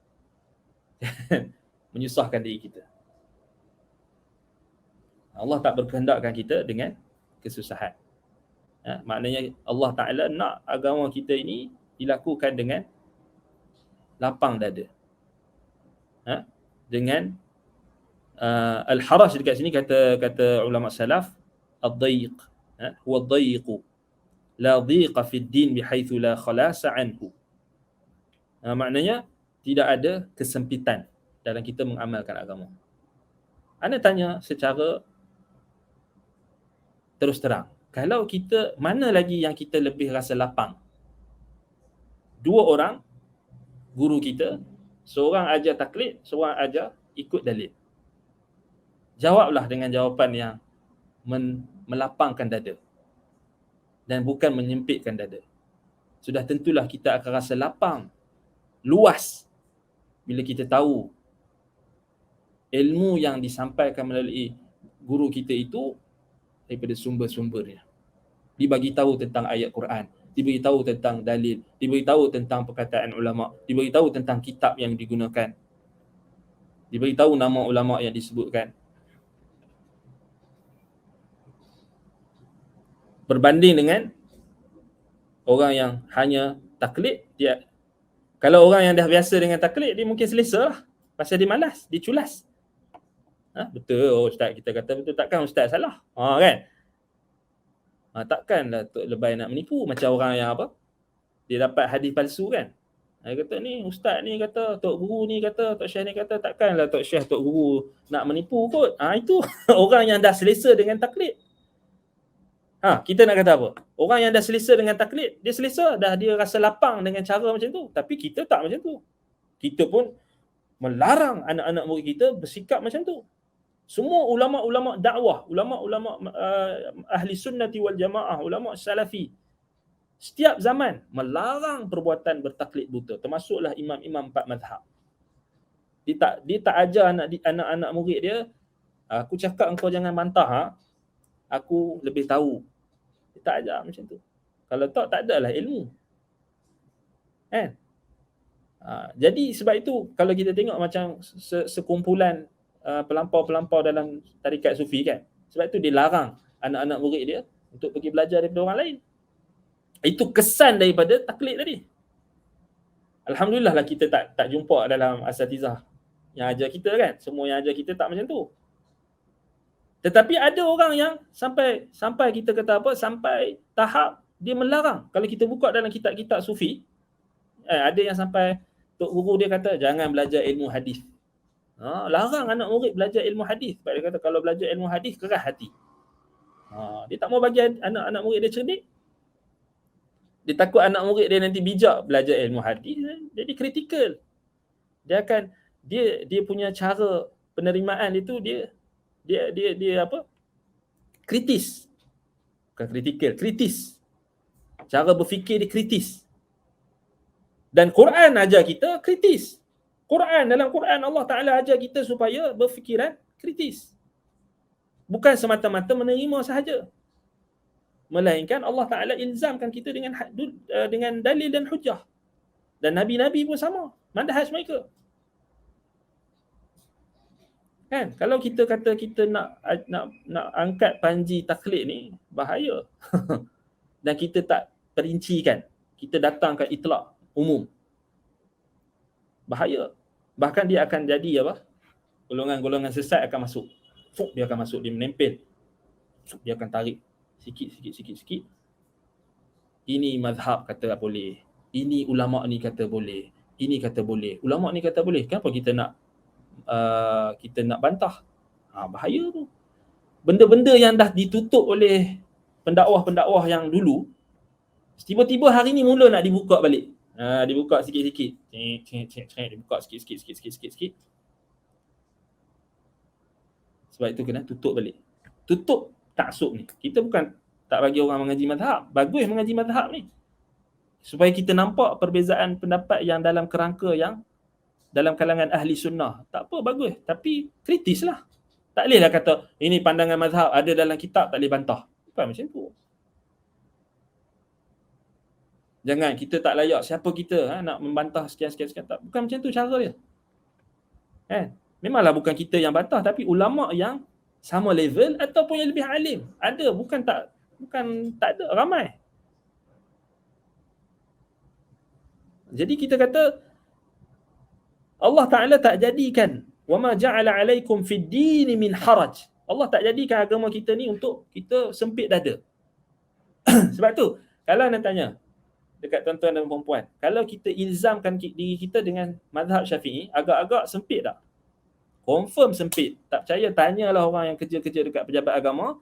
Menyusahkan diri kita. Allah tak berkehendakkan kita dengan kesusahan. Maknanya Allah Ta'ala nak agama kita ini dilakukan dengan lapang dada. Dengan al-haraj dekat sini kata ulama salaf, ad-dayq, huwa ad-dayq la dhiqa fi ad-din bihaitsu la khalasa anhu. Maknanya tidak ada kesempitan dalam kita mengamalkan agama. Anda tanya secara terus terang, kalau kita, mana lagi yang kita lebih rasa lapang? Dua orang guru kita, seorang ajar taklid, seorang ajar ikut dalil. Jawablah dengan jawapan yang melapangkan dada dan bukan menyempitkan dada. sudah tentulah kita akan rasa lapang, luas bila kita tahu ilmu yang disampaikan melalui guru kita itu daripada sumber-sumbernya. Dibagi tahu tentang ayat Quran, dibagi tahu tentang dalil, dibagi tahu tentang perkataan ulama, dibagi tahu tentang kitab yang digunakan, dibagi tahu nama ulama yang disebutkan. Berbanding dengan orang yang hanya taklid, kalau orang yang dah biasa dengan taklid, dia mungkin selesa lah. Pasal dia malas, dia culas. Betul, ustaz kita kata betul, takkan ustaz salah. Kan? Takkanlah Tok Lebay nak menipu macam orang yang apa? Dia dapat hadis palsu kan? Dia kata ni ustaz ni kata, tok guru ni kata, tok syekh ni kata, takkanlah tok syekh tok guru nak menipu kot. Itu orang yang dah selesa dengan taklid. Kita nak kata apa? Orang yang dah selesa dengan taklid, dia selesa, dia rasa lapang dengan cara macam tu. Tapi kita tak macam tu. Kita pun melarang anak-anak murid kita bersikap macam tu. Semua ulama-ulama dakwah, ulama-ulama ahli sunnati wal jamaah, ulama salafi, setiap zaman melarang perbuatan bertaklid buta, termasuklah imam-imam 4 mazhab. Dia tak ajar anak-anak murid dia, aku cakap engkau jangan bantah, aku lebih tahu. Dia tak ajar macam tu. Kalau tak adalah ilmu. Kan? Jadi sebab itu kalau kita tengok macam sekumpulan pelampau-pelampau dalam tarikat sufi kan, sebab itu dia larang anak-anak murid dia untuk pergi belajar daripada orang lain. Itu kesan daripada taklid tadi. Alhamdulillah lah kita tak jumpa dalam asatizah yang ajar kita kan. Semua yang ajar kita tak macam tu. Tetapi ada orang yang sampai kita kata apa, sampai tahap dia melarang. Kalau kita buka dalam kitab-kitab sufi, ada yang sampai tok guru dia kata jangan belajar ilmu hadis. Larang anak murid belajar ilmu hadis. Sebab dia kata kalau belajar ilmu hadis keras hati. Dia tak mau bagi anak-anak murid dia cerdik. Dia takut anak murid dia nanti bijak belajar ilmu hadis, jadi kritikal. Dia punya cara penerimaan itu dia apa? Kritis. Bukan kritikal, kritis. Cara berfikir dia kritis. Dan Quran ajar kita kritis. Dalam Quran Allah Ta'ala ajar kita supaya berfikiran kritis. Bukan semata-mata menerima sahaja. Melainkan Allah Ta'ala ilzamkan kita dengan dalil dan hujah. Dan Nabi-Nabi pun sama. Manhaj mereka. Kan? Kalau kita kata kita nak angkat panji taklid ni, bahaya. Dan kita tak perincikan. Kita datangkan itlaq umum. Bahaya. Bahkan dia akan jadi apa? Golongan-golongan sesat akan masuk. Dia akan masuk, dia menempel. Dia akan tarik. Sikit. Ini mazhab kata boleh. Ini ulama ni kata boleh. Ini kata boleh. Ulama ni kata boleh. Kenapa kita nak bantah? Bahaya tu. Benda-benda yang dah ditutup oleh pendakwah-pendakwah yang dulu, tiba-tiba hari ni mula nak dibuka balik. Dibuka sikit-sikit. Dibuka sikit-sikit. Sebab itu kena tutup balik. Tutup taksub ni. Kita bukan tak bagi orang mengaji mazhab. Bagus mengaji mazhab ni. Supaya kita nampak perbezaan pendapat yang dalam kerangka yang dalam kalangan ahli sunnah. Tak apa, bagus. Tapi kritislah. Tak bolehlah kata, ini pandangan mazhab ada dalam kitab, tak boleh bantah. Bukan macam tu. Jangan, kita tak layak. Siapa kita nak membantah sekian-sekian. Bukan macam tu cara dia. Memanglah bukan kita yang bantah, tapi ulama yang sama level ataupun yang lebih alim. Ada, bukan tak ada, ramai. Jadi kita kata Allah Ta'ala tak jadikan وَمَا جَعَلَ عَلَيْكُمْ فِي الدِّينِ مِنْ حَرَجٍ. Allah tak jadikan agama kita ni untuk kita sempit dada. Sebab tu, kalau anda tanya dekat tuan-tuan dan perempuan, kalau kita ilzamkan diri kita dengan mazhab Syafi'i, agak-agak sempit tak? Confirm sempit. Tak percaya, tanyalah orang yang kerja-kerja dekat pejabat agama,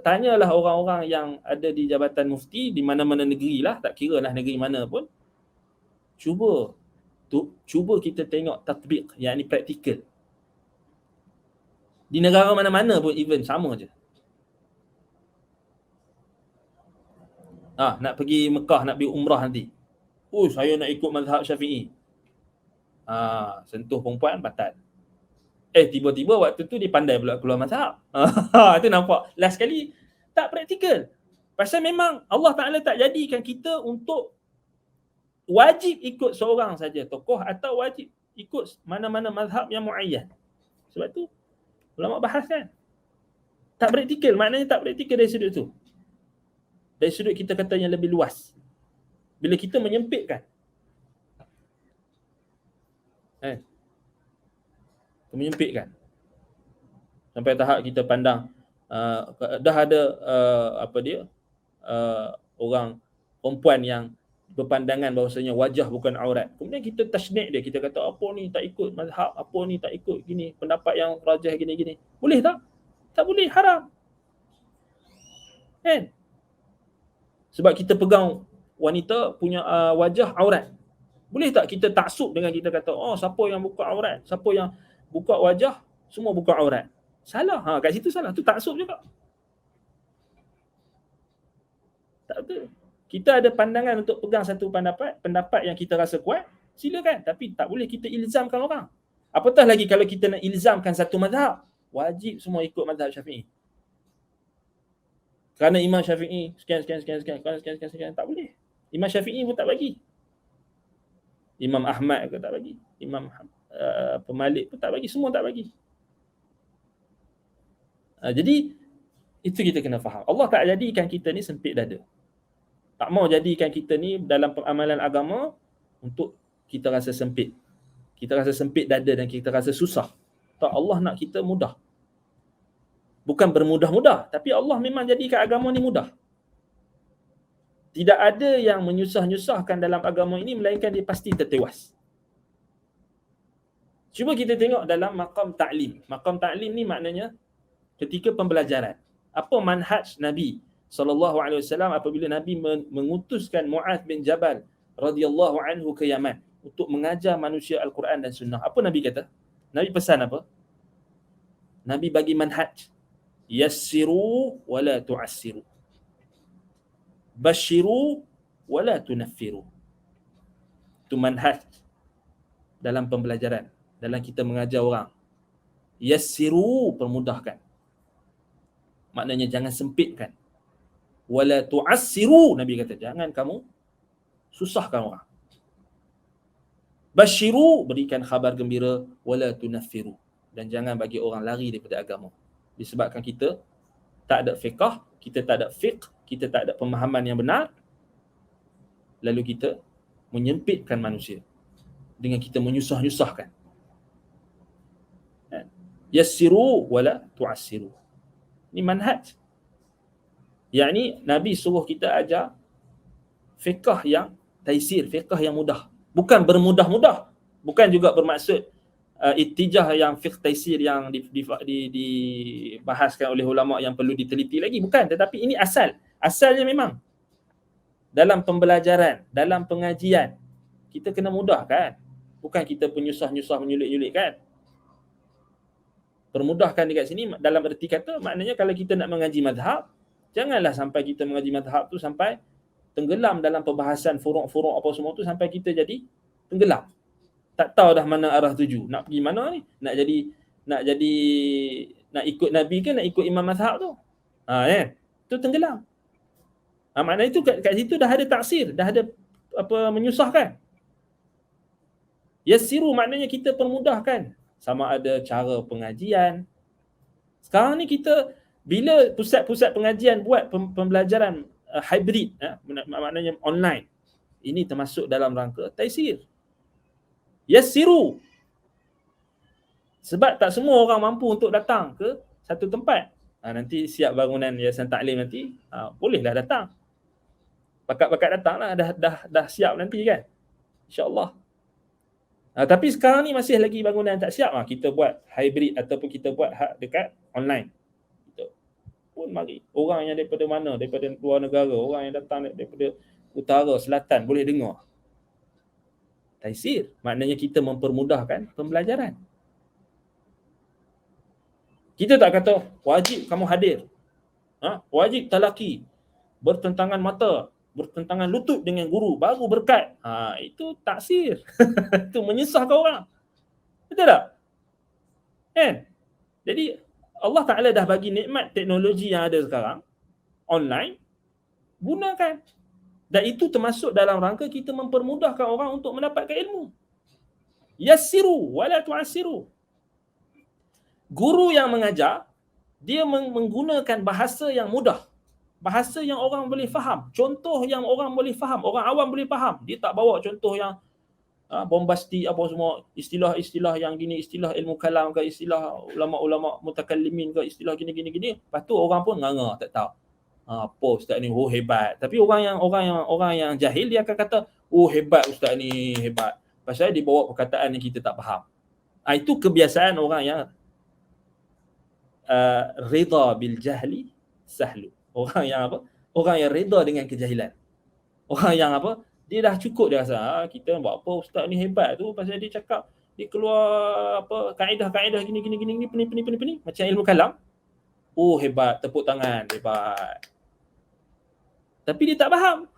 tanyalah orang-orang yang ada di jabatan mufti di mana-mana negeri lah, tak kira lah negeri mana pun. Cuba kita tengok tatbiq, yakni praktikal. Di negara mana-mana pun even sama je. Nak pergi Mekah, nak pergi umrah nanti. Saya nak ikut mazhab Syafi'i. Sentuh perempuan batal. Tiba-tiba waktu tu dia pandai pula keluar mazhab. Itu nampak. Last sekali tak praktikal. Pasal memang Allah Ta'ala tak jadikan kita untuk wajib ikut seorang saja tokoh atau wajib ikut mana-mana mazhab yang muayyan. Sebab tu ulama bahas kan. Tak praktikal, maknanya tak praktikal dari sudut tu. Dari sudut kita kata yang lebih luas. Bila kita menyempitkan. Menyempitkan. Sampai tahap kita pandang dah ada orang perempuan yang berpandangan bahawasanya wajah bukan aurat. Kemudian kita tasnik dia, kita kata apa ni tak ikut mazhab, apa ni tak ikut gini, pendapat yang rajah gini-gini. Boleh tak? Tak boleh, haram. Kan? Sebab kita pegang wanita punya wajah aurat. Boleh tak kita taksub dengan kita kata, siapa yang buka aurat, siapa yang buka wajah, semua buka aurat. Salah. Kat situ salah. Tu taksub juga. Tak betul. Kita ada pandangan untuk pegang satu pendapat yang kita rasa kuat, silakan. Tapi tak boleh kita ilzamkan orang. Apatah lagi kalau kita nak ilzamkan satu mazhab, wajib semua ikut mazhab Syafi'i. Kerana Imam Syafi'i sekian, tak boleh. Imam Syafi'i pun tak bagi. Imam Ahmad pun tak bagi. Imam Malik pun tak bagi. Semua tak bagi. Jadi, itu kita kena faham. Allah tak jadikan kita ni sempit dada. Tak mau jadikan kita ni dalam peramalan agama untuk kita rasa sempit. Kita rasa sempit dada dan kita rasa susah. Tak, Allah nak kita mudah. Bukan bermudah-mudah, tapi Allah memang jadikan agama ni mudah. Tidak ada yang menyusah-nyusahkan dalam agama ini melainkan dia pasti tertewas. Cuba kita tengok dalam maqam ta'lim. Maqam ta'lim ni maknanya ketika pembelajaran. Apa manhaj Nabi SAW apabila Nabi mengutuskan Mu'adz bin Jabal radhiyallahu anhu ke Yaman untuk mengajar manusia Al-Quran dan Sunnah. Apa Nabi kata? Nabi pesan apa? Nabi bagi manhaj. Yassiru wala tu'assiru. Bashiru wala tunaffiru. Itu manhaj dalam pembelajaran, dalam kita mengajar orang. Yassiru, permudahkan. Maknanya jangan sempitkan. Wala tu'assiru, Nabi kata, jangan kamu susahkan orang. Bashiru, berikan khabar gembira, wala tunaffiru, dan jangan bagi orang lari daripada agama. Disebabkan kita tak ada fiqh, kita tak ada fiqh, kita tak ada pemahaman yang benar, lalu kita menyempitkan manusia dengan kita menyusah-nyusahkan. Yassiru wala tu'assiru. Ini manhaj. Yakni Nabi suruh kita ajar fiqh yang taisir, fiqh yang mudah. Bukan bermudah-mudah. Bukan juga bermaksud ittijah yang fiqh taisir yang dibahaskan oleh ulama yang perlu diteliti lagi. Bukan, tetapi ini asal. Asalnya memang dalam pembelajaran, dalam pengajian, kita kena mudahkan. Bukan kita penyusah-nyusah menyulit-nyulitkan. Permudahkan dekat sini dalam erti kata, maknanya kalau kita nak mengaji mazhab, janganlah sampai kita mengaji mazhab tu sampai tenggelam dalam perbahasan furuk-furuk apa semua tu sampai kita jadi tenggelam. Tak tahu dah mana arah tuju. Nak pergi mana ni? Nak ikut Nabi ke nak ikut imam mazhab tu? Tu tenggelam. Maknanya itu kat situ dah ada taksir, dah ada menyusahkan. Yassiru maknanya kita permudahkan. Sama ada cara pengajian. Sekarang ni kita bila pusat-pusat pengajian buat pembelajaran hybrid, maknanya online, ini termasuk dalam rangka taisir. Yassiru. Sebab tak semua orang mampu untuk datang ke satu tempat. Nanti siap bangunan Yayasan Taklim nanti, bolehlah datang. Bakat-bakat datanglah, dah siap nanti kan. InsyaAllah. Tapi sekarang ni masih lagi bangunan tak siap. Kita buat hybrid ataupun kita buat dekat online. Kita pun mari. Orang yang daripada mana? Daripada luar negara. Orang yang datang daripada utara, selatan boleh dengar. Taisir. Maknanya kita mempermudahkan pembelajaran. Kita tak kata wajib kamu hadir. Wajib talaki. Bertentangan mata. bertentangan lutut dengan guru, baru berkat. Itu taksir. Itu menyusahkan orang. Betul tak? Kan? Jadi Allah Ta'ala dah bagi nikmat teknologi yang ada sekarang, online, gunakan. Dan itu termasuk dalam rangka kita mempermudahkan orang untuk mendapatkan ilmu. Yassiru wala tu'assiru. Guru yang mengajar, dia menggunakan bahasa yang mudah. Bahasa yang orang boleh faham. Contoh yang orang boleh faham. Orang awam boleh faham. Dia tak bawa contoh yang bombastik apa semua, istilah-istilah yang gini, istilah ilmu kalam ke, istilah ulama-ulama mutakallimin ke, istilah gini. Lepas tu orang pun nganga, tak tahu. Apa ustaz ni, oh hebat. Tapi orang yang jahil dia akan kata, oh hebat ustaz ni, hebat. Pasal dia bawa perkataan yang kita tak faham. Itu kebiasaan orang yang rida bil jahli sahlu. Orang yang apa? Orang yang reda dengan kejahilan. Orang yang apa? Dia dah cukup, dia rasa kita buat apa ustaz ni hebat tu pasal dia cakap, dia keluar apa kaedah-kaedah gini peni macam ilmu kalam. Oh hebat, tepuk tangan, hebat. Tapi dia tak faham.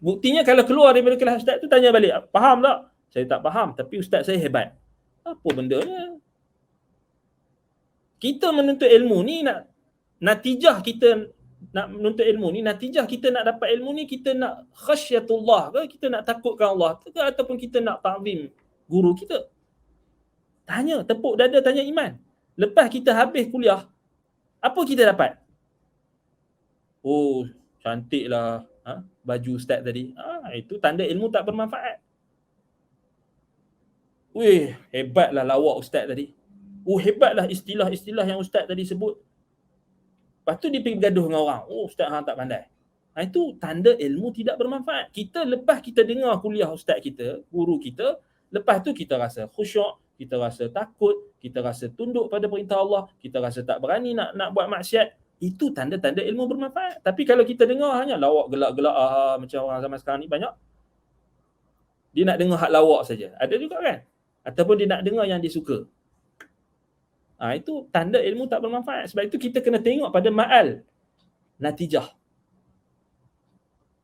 Buktinya kalau keluar daripada kelas ustaz tu tanya balik, faham tak? Saya tak faham, tapi ustaz saya hebat. Apa benda ni? Kita menuntut ilmu ni natijah kita nak menuntut ilmu ni, natijah kita nak dapat ilmu ni, kita nak khasyatullah ke, kita nak takutkan Allah ke, ataupun kita nak ta'zim guru kita? Tanya, tepuk dada, tanya iman. Lepas kita habis kuliah, apa kita dapat? Oh, cantiklah baju ustaz tadi. Itu tanda ilmu tak bermanfaat. Weh, hebatlah lawak ustaz tadi. Oh, hebatlah istilah-istilah yang ustaz tadi sebut. Lepas tu dia pergi bergaduh dengan orang. Oh, ustaz hang tak pandai. Itu tanda ilmu tidak bermanfaat. Kita lepas kita dengar kuliah ustaz kita, guru kita, lepas tu kita rasa khusyuk, kita rasa takut, kita rasa tunduk pada perintah Allah, kita rasa tak berani nak buat maksiat. Itu tanda-tanda ilmu bermanfaat. Tapi kalau kita dengar hanya lawak gelak-gelak macam orang zaman sekarang ni banyak. Dia nak dengar hak lawak saja. Ada juga kan? Ataupun dia nak dengar yang dia suka. Itu tanda ilmu tak bermanfaat. Sebab itu kita kena tengok pada ma'al, natijah.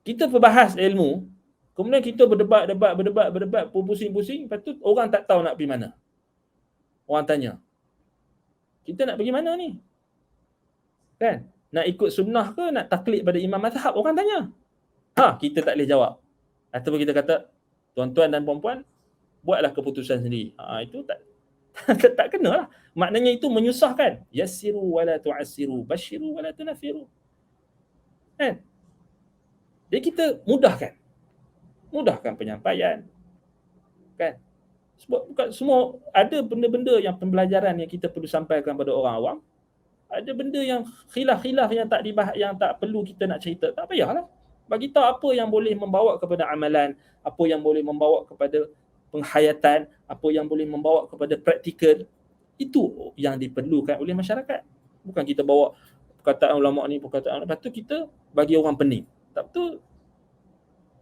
Kita berbahas ilmu, kemudian kita berdebat, pusing-pusing, lepas tu orang tak tahu nak pergi mana. Orang tanya, kita nak pergi mana ni? Kan? Nak ikut sunnah ke nak taklid pada imam mazhab? Orang tanya. Kita tak boleh jawab. Ataupun kita kata, tuan-tuan dan puan-puan, buatlah keputusan sendiri. Itu tak kena lah. Maknanya itu menyusahkan. Yassiru wala tu'assiru, basyiru wala tunafiru. Kan? Jadi kita mudahkan penyampaian. Kan? Sebab bukan semua, ada benda-benda yang pembelajaran yang kita perlu sampaikan pada orang awam. Ada benda yang khilaf-khilaf yang tak dibahas, yang tak perlu kita nak cerita. Tak payahlah. Bagi tahu apa yang boleh membawa kepada amalan, apa yang boleh membawa kepada penghayatan, apa yang boleh membawa kepada praktikal. Itu yang diperlukan oleh masyarakat. Bukan kita bawa perkataan ulama ni, perkataan, lepas tu kita bagi orang pening. Tak betul.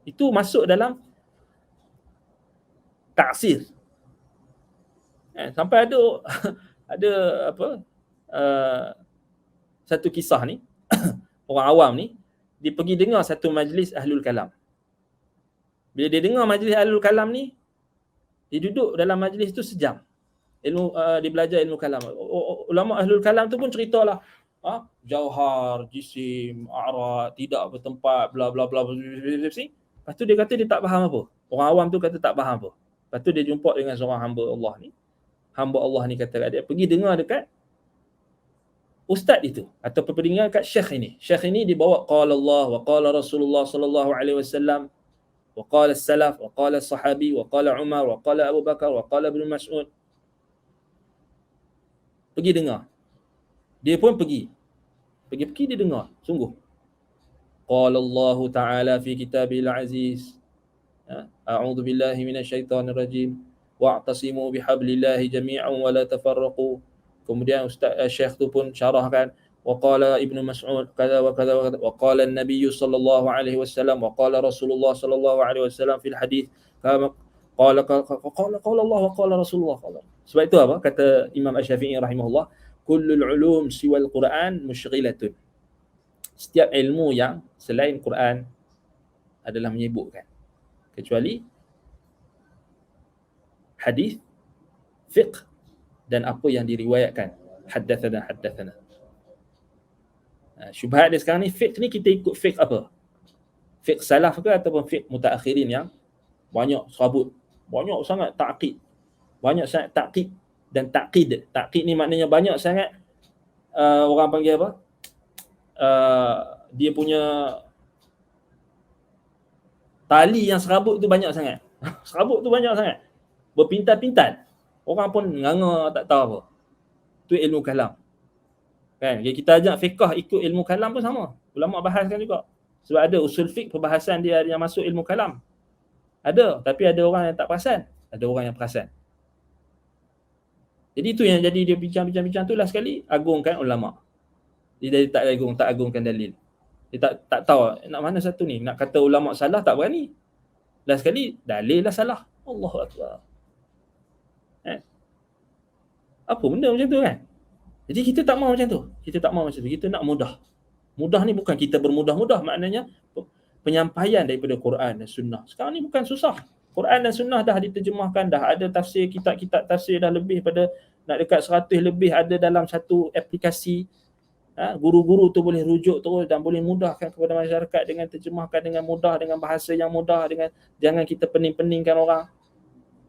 Itu masuk dalam taksir. Sampai ada satu kisah ni, orang awam ni, dia pergi dengar satu majlis ahlul kalam. Bila dia dengar majlis ahlul kalam ni, dia duduk dalam majlis tu sejam. Dia belajar ilmu kalam. Ulama ahlul kalam tu pun ceritalah, jauhar, jisim, a'rad, tidak bertempat, bla bla bla. Lepas tu dia kata dia tak faham apa. Orang awam tu kata tak faham apa. Lepas tu dia jumpa dengan seorang hamba Allah ni. Hamba Allah ni kata dia pergi dengar dekat ustaz itu atau pendengar kat syekh ini. Syekh ini dibawa qala Allah wa qala Rasulullah sallallahu alaihi wasallam wa qala as-salaf wa qala as-sahabi wa qala Umar wa qala Abu Bakar wa qala Ibn Mas'ud. Pergi dengar. Dia pun pergi dia dengar, sungguh. Qala Allah Ta'ala fi kitabil aziz. A'udzu billahi minasyaitonir rajim. Wa'tasimu bihablillahi jami'an wa la tafarraqu. Kemudian ustaz syekh tu pun syarahkan, wa qala Ibnu Mas'ud kada wa kada wa kada, wa qala an-nabiy sallallahu alaihi wasallam wa qala Rasulullah sallallahu alaihi wasallam fil hadis kama qala Allah wa qala Rasulullah. Sebab itu apa kata Imam Asy-Syafi'i rahimahullah, kullul ulum siwal Quran mushghilatun. setiap ilmu yang selain Quran adalah menyibukkan, kecuali hadis, fiqh dan apa yang diriwayatkan. Haddathana. Syubhat dia sekarang ni, fiqh ni kita ikut fiqh apa? Fiqh salaf ke ataupun fiqh mutaakhirin yang banyak serabut, banyak sangat ta'qid, banyak sangat ta'qid dan ta'qid. Ta'qid ni maknanya banyak sangat orang panggil apa? Dia punya tali yang serabut tu banyak sangat. Serabut tu banyak sangat. Berpintal-pintal. Orang pun nganga tak tahu apa. Tu ilmu kalam. Kan? Kita ajak fiqh ikut ilmu kalam pun sama. Ulama bahaskan juga. Sebab ada usul fiqh perbahasan dia yang masuk ilmu kalam. Ada, tapi ada orang yang tak perasan. Ada orang yang perasan. Jadi itu yang jadi dia bincang-bincang tu lah sekali agungkan ulama. Dia tak agungkan dalil. Dia tak tahu nak mana satu ni. Nak kata ulama salah tak berani. Last sekali dalil lah salah. Allahu Akbar. Apa benda macam tu kan? Jadi kita tak mahu macam tu. Kita nak mudah. Mudah ni bukan kita bermudah-mudah, maknanya penyampaian daripada Quran dan Sunnah. Sekarang ni bukan susah. Quran dan Sunnah dah diterjemahkan, dah ada tafsir, kitab-kitab tafsir dah lebih pada nak dekat 100 lebih ada dalam satu aplikasi. Guru-guru tu boleh rujuk terus dan boleh mudahkan kepada masyarakat dengan terjemahkan dengan mudah, dengan bahasa yang mudah, dengan jangan kita pening-peningkan orang.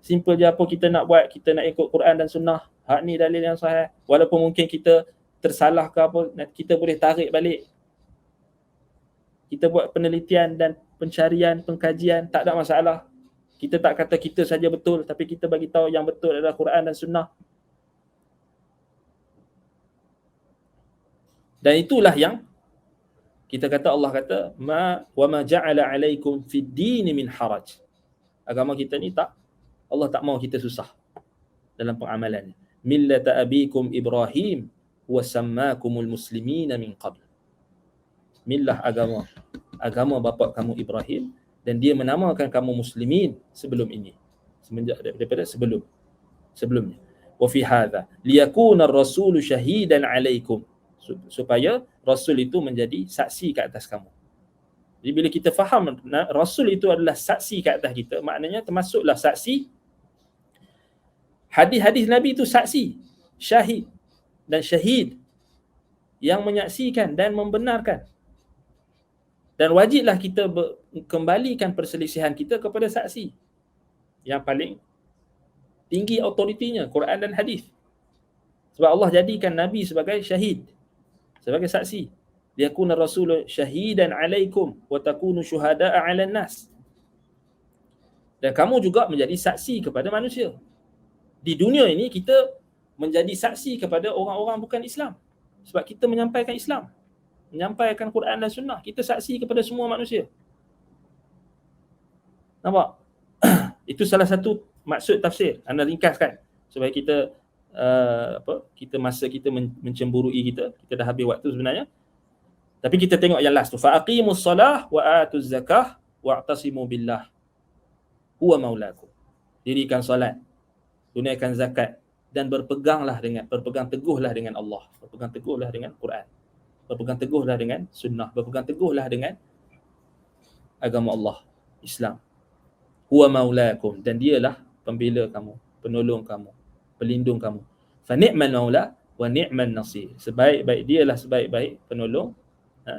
Simple je apa kita nak buat, kita nak ikut Quran dan Sunnah. Hak ni dalil yang sahih. Walaupun mungkin kita tersalah ke apa, kita boleh tarik balik. Kita buat penelitian dan pencarian, pengkajian, tak ada masalah. Kita tak kata kita saja betul, tapi kita bagi tahu yang betul adalah Quran dan Sunnah. Dan itulah yang kita kata, Allah kata, wa ma ja'ala 'alaikum fid din min haraj. Agama kita ni Allah tak mahu kita susah dalam pengamalan. Millata abikum Ibrahim wa sammakumul muslimina min qabl. Millah agama bapa kamu Ibrahim, dan dia menamakan kamu muslimin sebelum ini, semenjak daripada sebelumnya. Wa fi hadza liyakuna ar-rasulu shahidan 'alaikum, supaya rasul itu menjadi saksi ke atas kamu. Jadi bila kita faham rasul itu adalah saksi ke atas kita, maknanya termasuklah saksi. Hadis-hadis Nabi itu saksi, syahid dan syahid yang menyaksikan dan membenarkan. Dan wajiblah kita kembalikan perselisihan kita kepada saksi yang paling tinggi autoritinya, Quran dan hadis. Sebab Allah jadikan Nabi sebagai syahid, sebagai saksi. Liyakuna rasul syahidan 'alaikum wa takunu syuhada'a 'alan nas. Dan kamu juga menjadi saksi kepada manusia. Di dunia ini kita menjadi saksi kepada orang-orang bukan Islam. Sebab kita menyampaikan Islam, menyampaikan Quran dan Sunnah. Kita saksi kepada semua manusia. Nampak? Itu salah satu maksud tafsir. Anda ringkaskan supaya kita masa kita mencemburui kita dah habis waktu sebenarnya. Tapi kita tengok yang last tu. Fa aqimus salah wa atuz zakah wa'tasimu billah huwa maulakum. Dirikan solat, tunaikan zakat, dan berpegang teguhlah dengan Allah, berpegang teguhlah dengan Quran, berpegang teguhlah dengan Sunnah, berpegang teguhlah dengan agama Allah, Islam. Huwa maulakum, dan dialah pembela kamu, penolong kamu, pelindung kamu. Fa ni'mal maula wa ni'man nasir. Dialah sebaik-baik penolong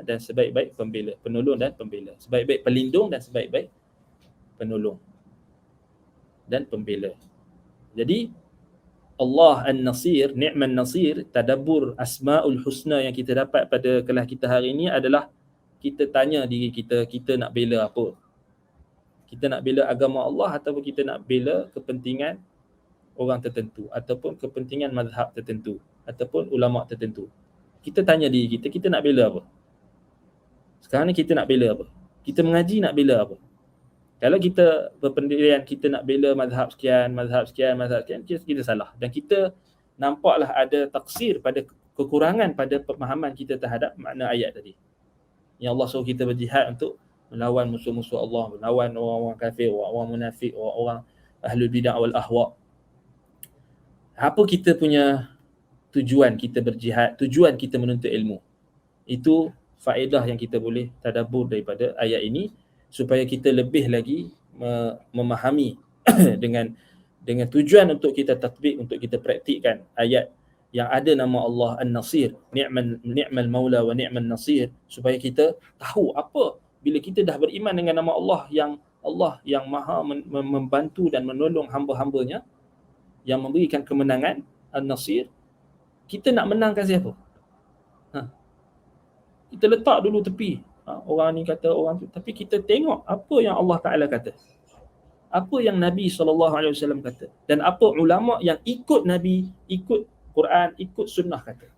dan sebaik-baik pembela, penolong dan pembela, sebaik-baik pelindung dan sebaik-baik penolong dan pembela. Jadi Allah An-Nasir, Ni'man Nasir, tadabbur Asmaul Husna yang kita dapat pada kelas kita hari ini adalah kita tanya diri kita, kita nak bela apa? Kita nak bela agama Allah ataupun kita nak bela kepentingan orang tertentu ataupun kepentingan mazhab tertentu ataupun ulama tertentu. Kita tanya diri kita, kita nak bela apa? Sekarang ni kita nak bela apa? Kita mengaji nak bela apa? Kalau kita berpendirian kita nak bela mazhab sekian, kita salah. Dan kita nampaklah ada taksir pada kekurangan pada pemahaman kita terhadap makna ayat tadi. Yang Allah suruh kita berjihad untuk melawan musuh-musuh Allah, melawan orang-orang kafir, orang-orang munafik, orang-orang ahlul bidah wal ahwa. Apa kita punya tujuan kita berjihad, tujuan kita menuntut ilmu? Itu faedah yang kita boleh tadabbur daripada ayat ini supaya kita lebih lagi memahami dengan tujuan untuk kita tatbik, untuk kita praktikkan ayat yang ada nama Allah An-Nasir, ni'mal maula wa ni'man nasir, supaya kita tahu apa bila kita dah beriman dengan nama Allah yang maha membantu dan menolong hamba-hambanya, yang memberikan kemenangan, An-Nasir. Kita nak menangkan siapa? Kita letak dulu tepi. Orang ni kata orang tu, tapi kita tengok apa yang Allah Ta'ala kata, apa yang Nabi SAW kata, dan apa ulama yang ikut Nabi, ikut Quran, ikut sunnah kata.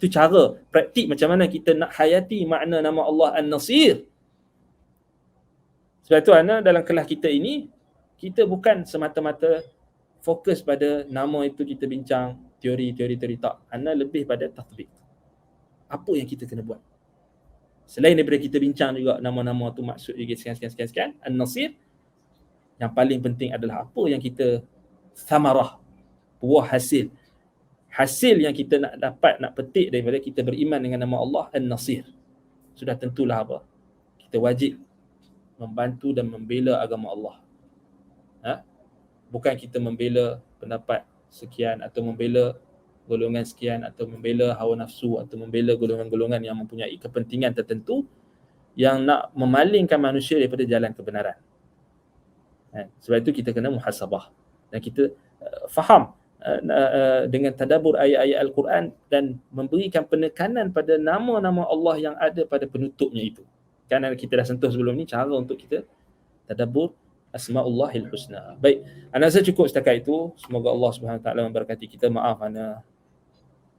Itu cara praktik macam mana kita nak hayati makna nama Allah An-Nasir. Sebab itu dalam kelas kita ini, kita bukan semata-mata fokus pada nama itu kita bincang teori tak. Lebih pada tatbik. Apa yang kita kena buat. Selain daripada kita bincang juga nama-nama tu maksud dia sekian, An-Nasir, yang paling penting adalah apa yang kita samarah, buah hasil yang kita nak dapat, nak petik daripada kita beriman dengan nama Allah An-Nasir. Sudah tentulah apa? Kita wajib membantu dan membela agama Allah. Bukan kita membela pendapat sekian, atau membela golongan sekian, atau membela hawa nafsu, atau membela golongan-golongan yang mempunyai kepentingan tertentu yang nak memalingkan manusia daripada jalan kebenaran. Sebab itu kita kena muhasabah dan kita faham dengan tadabbur ayat-ayat Al-Quran dan memberikan penekanan pada nama-nama Allah yang ada pada penutupnya itu. Kerana kita dah sentuh sebelum ni cara untuk kita tadabbur Asma'ullahil Husna. Baik, ana rasa cukup setakat itu. Semoga Allah Subhanahu Taala memberkati kita. Maaf ana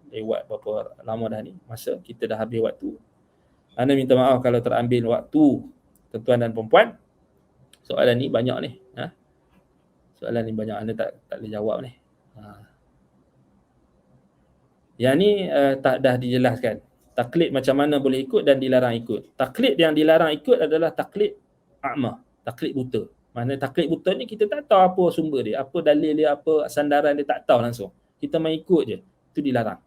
lewat berapa lama dah ni masa, kita dah habis waktu. Ana minta maaf kalau terambil waktu tuan-tuan dan puan-puan. Soalan ni banyak ni. Soalan ni banyak, ana tak boleh jawab ni. Yang ni dah dijelaskan. Taklid macam mana boleh ikut dan dilarang ikut. Taklid yang dilarang ikut adalah taklid a'ma, taklid buta. Mana taklid buta ni kita tak tahu apa sumber dia, apa dalil dia, apa sandaran dia, tak tahu langsung. Kita main ikut je. Itu dilarang.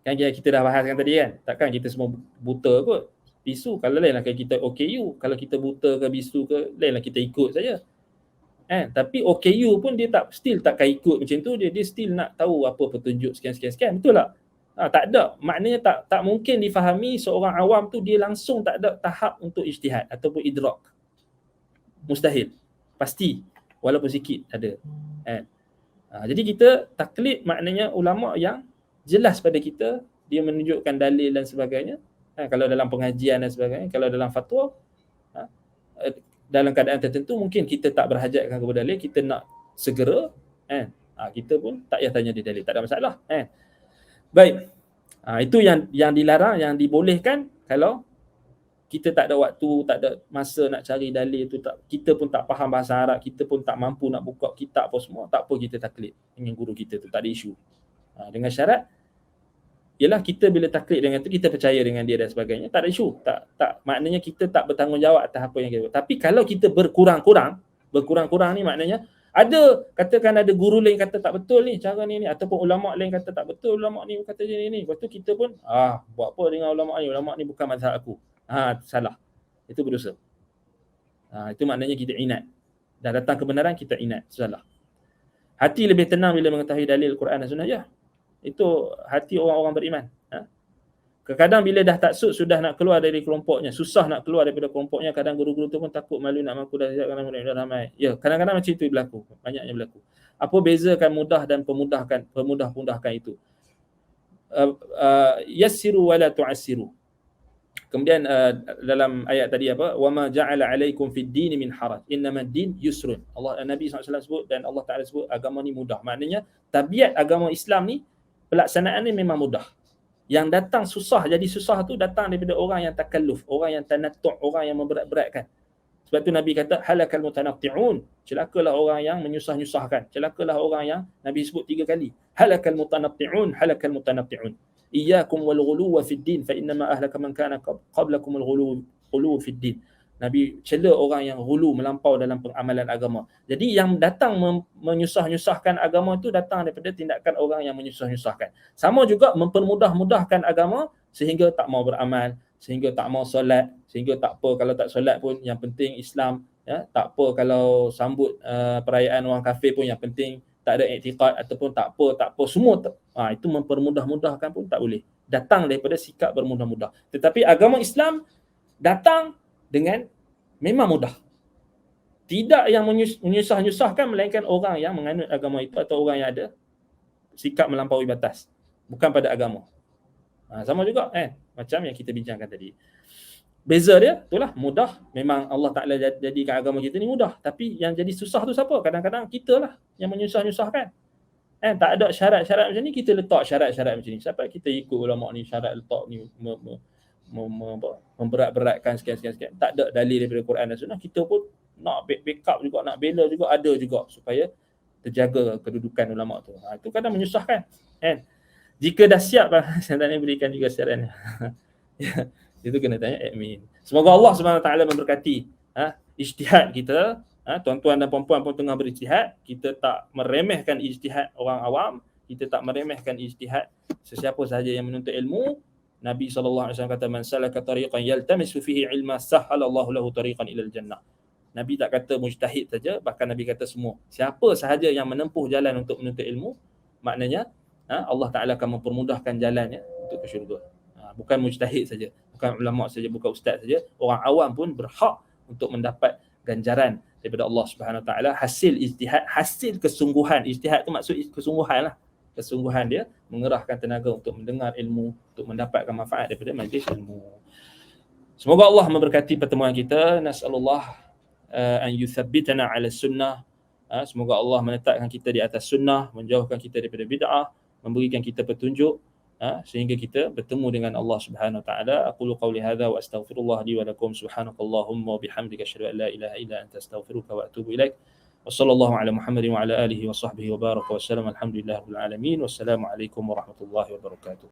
Kan kita dah bahaskan tadi kan. Takkan kita semua buta kot. Bisu kalau lainlah kita OKU. Kalau kita buta ke bisu ke, lainlah kita ikut saja. Tapi OKU pun dia still takkan ikut macam tu. Dia still nak tahu apa petunjuk sekian. Betul tak? Tak ada. Maknanya tak mungkin difahami seorang awam tu dia langsung tak ada tahap untuk ijtihad ataupun idrak. Mustahil. Pasti. Walaupun sikit ada. Jadi kita taklid maknanya ulama yang jelas pada kita, dia menunjukkan dalil dan sebagainya. Kalau dalam pengajian dan sebagainya, kalau dalam fatwa, dalam keadaan tertentu mungkin kita tak berhajatkan kepada dalil, kita nak segera, kita pun tak payah tanya dia dalil, tak ada masalah. Baik. Itu yang dilarang. Yang dibolehkan kalau kita tak ada waktu, tak ada masa nak cari dalil tu, kita pun tak faham bahasa Arab, kita pun tak mampu nak buka kitab apa semua, tak apa, kita taklid dengan guru kita tu, tak ada isu. Dengan syarat ialah kita bila taklid dengan tu, kita percaya dengan dia dan sebagainya, tak ada isu. Tak maknanya kita tak bertanggungjawab atas apa yang kita buat. Tapi kalau kita berkurang-kurang ni maknanya katakan ada guru lain kata tak betul ni cara ni, ataupun ulama lain kata tak betul, ulama ni kata je ni. Lepas tu kita pun buat apa dengan ulama ni bukan mazhab aku. Salah. Itu berdosa. Itu maknanya kita inat. Dah datang kebenaran, kita inat. Salah. Hati lebih tenang bila mengetahui dalil Quran dan Sunnah. Ya. Itu hati orang-orang beriman. Kadang bila dah taksud, sudah nak keluar dari kelompoknya, susah nak keluar daripada kelompoknya, kadang guru-guru tu pun takut malu nak mengaku dah ramai. Ya, kadang-kadang macam itu berlaku. Banyaknya berlaku. Apa bezakan mudah dan pemudah-mudahkan itu? Yassiru wala tu'assiru. Kemudian dalam ayat tadi apa? Wama ja'ala 'alaikum fid din min haraj. Innamad din yusrun. Nabi SAW sebut dan Allah Taala sebut agama ni mudah. Maknanya tabiat agama Islam ni, pelaksanaan ni memang mudah. Yang datang susah, jadi susah tu datang daripada orang yang takalluf, orang yang tanattu', orang yang memberat-beratkan. Sebab tu Nabi kata halakal mutanatti'un. Celakalah orang yang menyusah-nyusahkan. Celakalah orang yang Nabi sebut 3 kali. Halakal mutanatti'un. Iyyakum wal ghuluwa fid din fa innama ahlaka man kana qablakum al ghuluw fid din. Nabi cela orang yang ghulu, melampau dalam pengamalan agama. Jadi yang datang menyusah-nyusahkan agama itu datang daripada tindakan orang yang menyusah-nyusahkan. Sama juga mempermudah-mudahkan agama sehingga tak mau beramal, sehingga tak mau solat, sehingga tak apa kalau tak solat pun yang penting Islam, ya, tak apa kalau sambut perayaan orang kafir pun yang penting tak ada iktikad ataupun tak apa semua itu mempermudah-mudahkan pun tak boleh. Datang daripada sikap bermudah-mudah. Tetapi agama Islam datang dengan memang mudah. Tidak yang menyusah-nyusahkan, melainkan orang yang menganut agama itu atau orang yang ada sikap melampaui batas, bukan pada agama. Sama juga macam yang kita bincangkan tadi. Beza dia itulah mudah, memang Allah Taala jadikan agama kita ni mudah, tapi yang jadi susah tu siapa? Kadang-kadang kita lah yang menyusah-nyusahkan. Tak ada syarat-syarat macam ni, kita letak syarat-syarat macam ni. Sampai kita ikut ulama ni syarat letak ni memberat-beratkan sekian-sekian. Tak ada dalil daripada Quran dan Sunnah. Kita pun nak backup juga, nak bela juga, ada juga supaya terjaga kedudukan ulama tu. Itu kadang menyusahkan. Jika dah siap, saya tanya berikan juga saran. Itu kena tanya admin. Semoga Allah Subhanahu Wa Taala memberkati ijtihad kita. Tuan-tuan dan puan-puan pun tengah berijtihad. Kita tak meremehkan ijtihad orang awam. Kita tak meremehkan ijtihad sesiapa sahaja yang menuntut ilmu. Nabi SAW kata, man salaka tariqan yaltamisu fihi ilma sahhalallahu lahu tariqan ilal jannah. Nabi tak kata mujtahid saja, bahkan Nabi kata semua. Siapa sahaja yang menempuh jalan untuk menuntut ilmu, maknanya Allah Ta'ala akan mempermudahkan jalannya untuk ke syurga. Bukan mujtahid saja, bukan ulama saja, bukan ustaz saja. Orang awam pun berhak untuk mendapat ganjaran daripada Allah Subhanahu Wa Ta'ala hasil ijtihad, hasil kesungguhan. Ijtihad tu maksud kesungguhan lah. Kesungguhan dia mengerahkan tenaga untuk mendengar ilmu, untuk mendapatkan manfaat daripada majlis ilmu. Semoga Allah memberkati pertemuan kita. Nas'alullah an yuthabbitana ala sunnah. Semoga Allah menetapkan kita di atas sunnah, menjauhkan kita daripada bid'ah, memberikan kita petunjuk sehingga kita bertemu dengan Allah Subhanahu Wa Taala. Aqulu qawli hadza wa astaghfirullah li wa lakum. Subhanakallahumma wa bihamdika asyhadu an la ilaha illa anta astaghfiruka wa atubu ilaik. Wa sallallahu ala Muhammadin wa ala alihi wa sahbihi wa baraka wa sallam. Alhamdulillahirabbil alamin. Wassalamu alaikum warahmatullahi wabarakatuh.